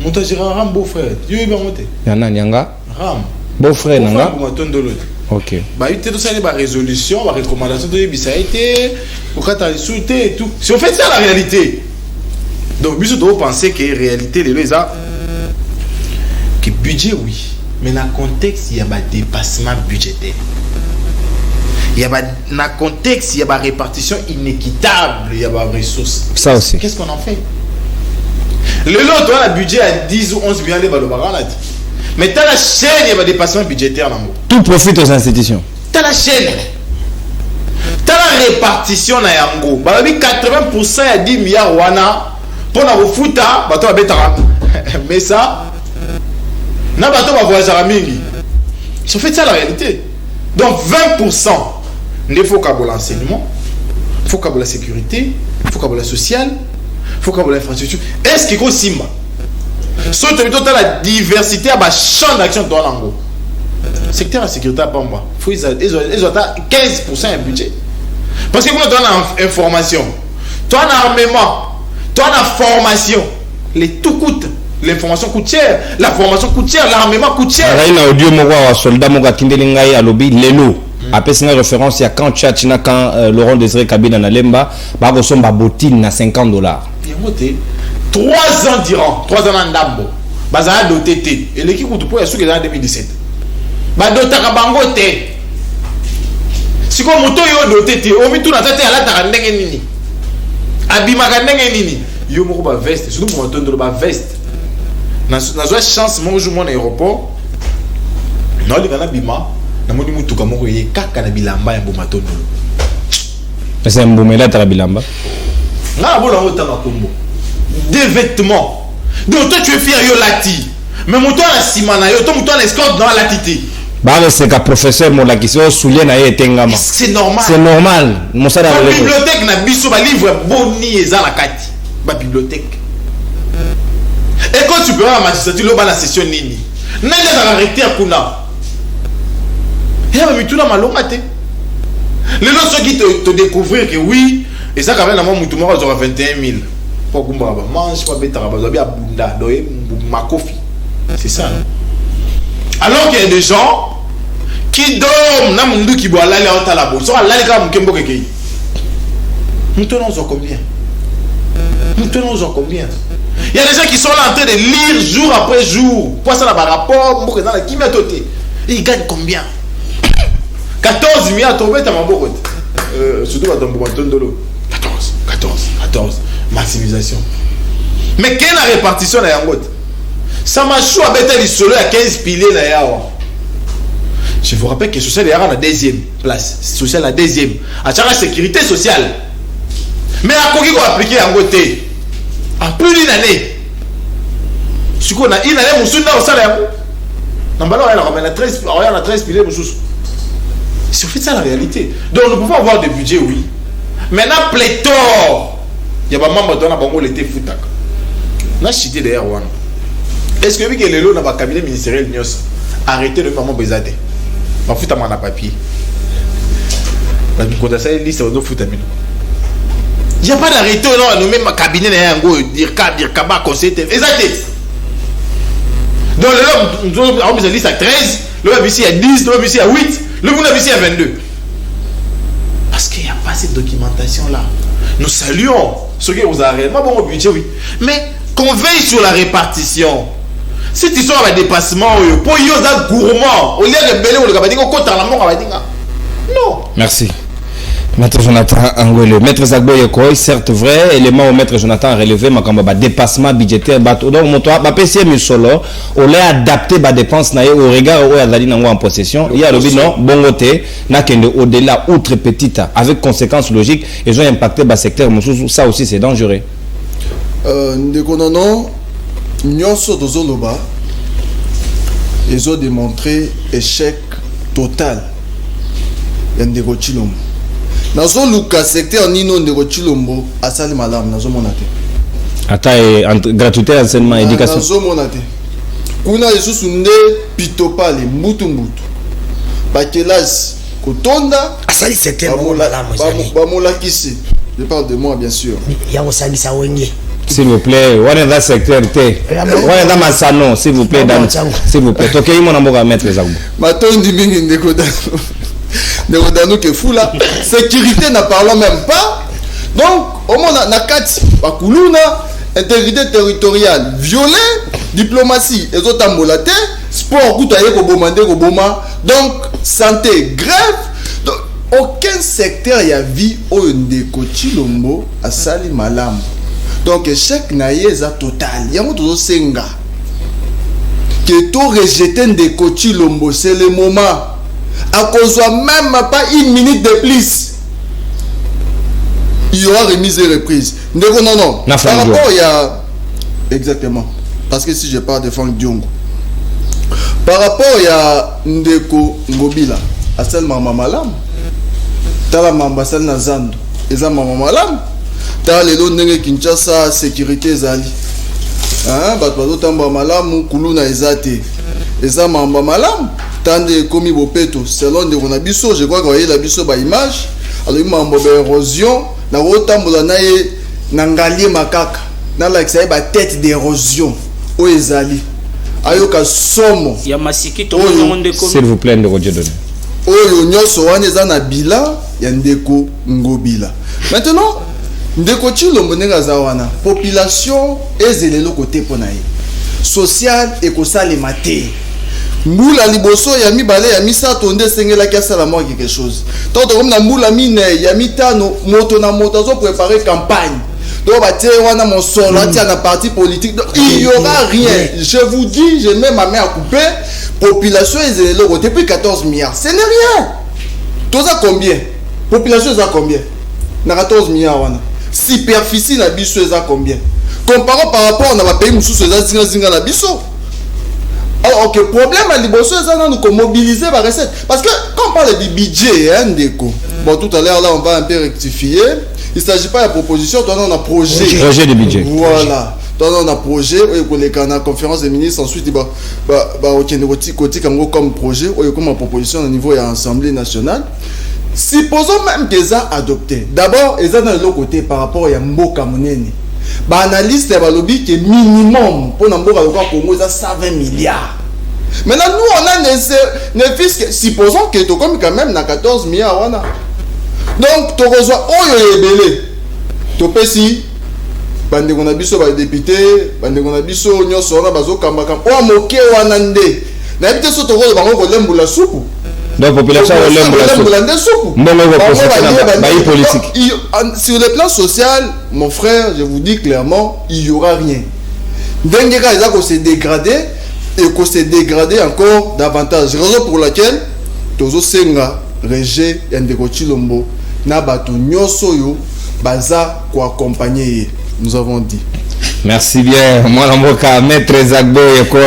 S5: Montage Ram beau-frère. Tu veux bien monter.
S1: Yana nyanga.
S5: Ram.
S1: Beau-frère nanga. Ok.
S5: Bah il y a tout ça les résolutions, les recommandations de ça a été au cas et tout. Si on fait ça la réalité. Donc vous devez penser que la réalité les ça que budget oui, mais dans le contexte il y a un dépassement budgétaire. Il y a dans le contexte il y a une répartition inéquitable, il y a des ressources.
S1: Ça aussi.
S5: Qu'est-ce qu'on en fait? Le lot on a un budget à 10 ou 11 millions de balles. Mais tu as la chaîne, il y a des dépassements budgétaires.
S1: Tout profite aux institutions.
S5: Tu as la chaîne. Tu as la répartition. 80% à 10 milliards wana pour la refuta, mais ça, na bato ba voyager mingi. Ils ont fait ça la réalité. Donc 20%, il faut qu'il y ait l'enseignement, il faut qu'il y ait la sécurité, il faut qu'il y ait la sociale, il faut qu'il y ait l'infrastructure. Est-ce qu'il y a Simba? Sauf que la diversité a un champ d'action dans l'angle. Secteur de la sécurité à Pamba. Ils ont 15% de budget. Parce que quand tu as l'information, tu as l'armement, tu as la formation, les tout coûte. L'information coûte cher, la formation coûte cher, l'armement coûte cher.
S1: Il y a audio moga soldat moga tindelingai à lobby lelo. Après c'est une référence il y a quand Tchachina quand Laurent Désiré Kabila na Lemba, ba go somba botine na $50.
S5: Il y a moté 3 ans d'Iran, 3 ans en Ndambo. Bazana doté et l'équipe coûte pour est en 2017. Ba dotaka bango té. Si ko moto yo doté té, o mi tout na tête ala ta ndenge nini. Abima ka ndenge nini. Yo moko ba veste, surtout pour moto ba veste. Na chance mon jour mon aéroport. Na li kana bima, na moni mutuka moko ye kaka na bilamba ya bomatondo.
S1: C'est un boumela ta bilamba.
S5: Na bona ota makombo. Des vêtements. Donc toi tu es fier yo lati. Mais mon toi la simana yo, toi mon toi l'escorte dans la latité.
S1: Bah c'est qu'un professeur mon la qui se soulier na etengama.
S5: C'est normal.
S1: C'est normal. Mon ça dans
S5: la bibliothèque na biso ba livre boni eza la kati. Ba bibliothèque. Et quand tu peux avoir la magistrature là la session nini. Nanga za recteur kuna. Et ba mituna malonga te. Les autres qui te découvrir que oui, et ça quand même na moi mutu moko aura 21 000. Alors qu'il y a des gens qui dorment, qui boivent la nous tenons combien? Nous tenons combien? Il y a des gens qui sont là en train de lire jour après jour. Pour ça, là, par rapport, ils gagnent combien? 14 milliards, surtout à 14. Maximisation. Mais quelle est la répartition de Yangot? Ça m'a chou à bêter les solos à 15 piliers là. Je vous rappelle que social est à la deuxième place. Social à la deuxième. À chaque sécurité sociale. Mais à quoi qu'on appliquer Yangot? En plus d'une année. Ce qu'on a une année, mon soutien au salaire. Non, bah là, on a 13 piliers. C'est fait ça la réalité. Donc nous pouvons avoir des budgets, oui. Maintenant, pléthore. Il y a pas membre de la banque l'été foutak. Na chité derrière one. Est-ce que vu que les lots dans le cabinet ministériel Nios arrêtez le maman Bezade? bafuta mana papier bakoda ça liste on futa bino. Il y a pas d'arrêté non nous même cabinet na yango dire kaba conseil exact. Donc là nous avons une liste à 13, le ici à 10, le ici à 8, le ici à 22. Parce qu'il n'y a pas cette documentation là. Nous saluons ce que vous avez réellement bon au budget, oui. Mais qu'on veille sur la répartition. Cette histoire de dépassement, pour y avoir gourmand, au lieu de belé ou de cabadingo, non.
S1: Merci. Maître Jonathan Angwele, Maître Zagbo Yekoy, certes vrai, élément au Maître Jonathan a relevé ma dépassement budgétaire, donc mon toit, ma PCM solo, on l'a adapté ma dépense au regard où elle a en possession. Il y a le non, bon côté, n'a qu'un au-delà, outre petite, avec conséquences logiques, et j'ai impacté le secteur, ça aussi c'est dangereux.
S4: Non, Nyonso Dozoloba, ils ont démontré échec total. Yandego Chilombo. Nazo luka secteur nino ndeko Chilombo asali malam nazo monate.
S1: Ata gratuité enseignement éducation.
S4: Nazo monate. Kuna lisusu nde pitopale mbutu. Bakelas kotonda
S2: asali secteur malam
S4: ba molakisi. Je parle de moi bien sûr.
S2: Yango sali sa wenge.
S1: S'il vous plaît, on est dans le secteur T. On est dans ma salon, s'il vous plaît, s'il vous plaît. Tokei mon amour à mettre les arbres.
S4: Maton di mingi ndeko Dano que fou là. Sécurité n'en parlons même pas. Donc, au moins, nakati, bakuluna, intégrité territoriale violée, diplomatie, et autres ambulatés, sport, goutaye, kobomande, koboma. Donc, santé, grève. Donc, aucun secteur y a vie au ndeko Chilombo à sali malam. Donc, échec naïeza total. Yango tozo senga. Que tout rejeté ndeko Chilombo, c'est le moment. À cause de même pas une minute de plus, il y aura remise et reprise. Non. Par rapport, il y a. Exactement. Parce que si je parle de Franck Diongo. Par rapport, il y a Ndeko Ngobila. Asel Mama Malam. Tala Mamba Sel Nazando. Eza Mama Malam. Tala Lelo Nenge Kinshasa sécurité Zali. Batwazo Tamba Malam. Kuluna Ezate. Eza Mamba Malam. Tande komi bopeto selon de Ronabiso, je crois qu'on voyait la biso ba image alors il m'a embobé érosion na rotambola na ye nangalie makaka na la ça ba tête d'érosion o ezali ayoka somo
S3: ya masiki to monde komi
S1: s'il vous plaît ndeko Dieudonné
S4: oyo nyoso wana eza na bila ya ndeko Ngobila. Maintenant ndeko Chilombo nenga za wana population ezelelo côté pona ye social et kosale maté. Mbula liboso ya mibale ya misato nde sengela kia sala moi quelque chose. Toto comme na mbula mine ya mitano moto na moto zo préparer campagne. Donc ba tie wana mon solo tia na parti politique. Donc il y aura rien. Je vous dis, je mets ma main à couper. Population est le côté plus 14 milliards. Ce n'est rien. Tout ça combien? Population ça combien? Na 14 milliards wana. Superficie na biso ça combien? Comparons par rapport à pays mususu ça zinga na biso. Alors, ok, problème à l'Ibosso, c'est de mobiliser la recette. Parce que quand on parle du budget, bon, tout à l'heure, là, on va un peu rectifier. Il ne s'agit pas de proposition, on a un projet.
S1: Projet de budget.
S4: Voilà. On a un projet, on a une conférence des ministres, ensuite, il va comme projet, comme une proposition au niveau de l'Assemblée nationale. Supposons même qu'ils ont adopté. D'abord, ils ont dans l'autre côté par rapport à Mboka Monene. Analyste et lobby qui est minimum pour nous Congo 120 milliards. Maintenant nous on a des fiscs, supposons que tu comme quand même na 14 milliards wana. Donc tu reçois oyo ebele. To pesi bande kona biso ba député, bande kona biso nyoso wana bazo kamba o moke wana nde. Na bité so to ko bango ko lembula soupe.
S1: Donc population politique.
S4: Sur le plan social, mon frère, je vous dis clairement, il n'y aura rien. Dernier cas, il se dégrader et qu'on se dégrader encore davantage. Raison pour laquelle Tozo Senga, Régé, Yandeko Chilombo, Nabato Nyosoyo, Baza, quoi accompagner. Nous avons dit.
S1: Merci bien. Moi, l'amboka, Maître Zagbo, Yeko,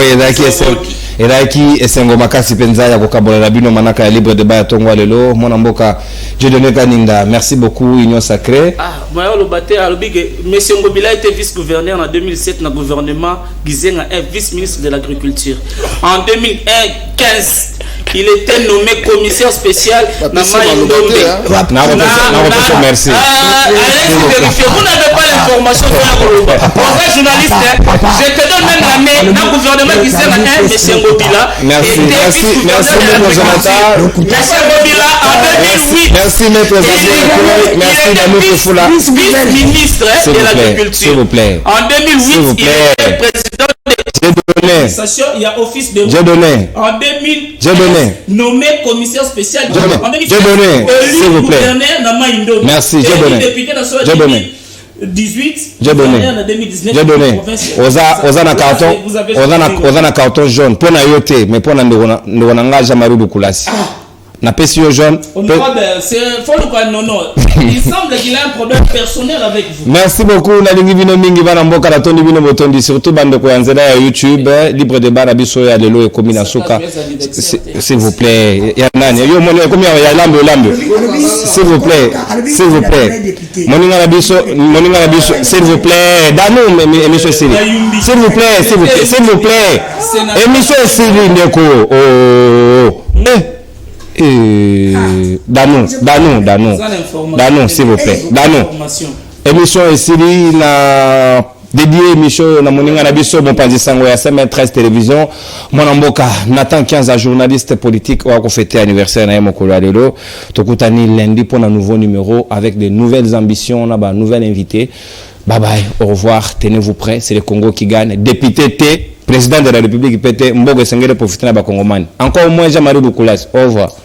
S1: Edaki esengo makasi penza ya kokabola la bino manaka ya libre débat ya tongwa lelo mona mboka Dieudonné Kaninda. Merci beaucoup Union Sacrée.
S3: Moi le baté alobige monsieur Ngobila était vice-gouverneur en 2007 dans le gouvernement Gizenga est vice-ministre de l'agriculture. En 2015 il était nommé commissaire spécial dans Maïndombe.
S1: Merci.
S3: Vous n'avez pas l'information pour la journaliste, je te donne même la main d'un gouvernement qui sert à M. Ngobila.
S1: Merci,
S3: Ngobila en 2008.
S1: Merci, maître merci, Danou Foula.
S3: Vice-ministre de l'agriculture.
S1: S'il vous plaît.
S3: En 2008, il était président de l'administration. Il y a office de.
S1: J'ai donné.
S3: En 2000,
S1: j'ai donné.
S3: Nommé commissaire spécial.
S1: J'ai donné. S'il vous plaît. Merci, j'ai donné. J'ai donné.
S3: 18,
S1: j'ai donné. J'ai donné. Oza na carton jaune. Pour na yote, mais pour na ndonanga Jamaru Dukulasi. Na pesio jaune.
S3: C'est faux non. Il semble qu'il a un problème personnel avec vous.
S1: Merci beaucoup. Na lingi vino mingi bana mboka na tondi vino botondi surtout bande ko yanzela ya YouTube libre de bana biso ya lelo e komina suka. S'il vous plaît. Ya nani yo moni komi ya lambe. S'il vous plaît. Moninga na biso s'il vous plaît. Danou monsieur Sili. S'il vous plaît. Émission Sili ndeko. Danou, s'il vous plaît. Danou. Émission ici, la dédiée émission na moninga na biso bon panzisango ya CM13 télévision. Mon mboka Nathan 15 journaliste politique wa ko fêter anniversaire na mokolo lelo. Tokutani lundi pour un nouveau numéro avec de nouvelles ambitions, na ba nouvelle invité. Bye bye, au revoir, tenez-vous prêts, c'est le Congo qui gagne. Député T, président de la République PT, Mbogo Sengele profiter na ba Congomani. Encore moins Jean-Marie Dukulasi. Au revoir.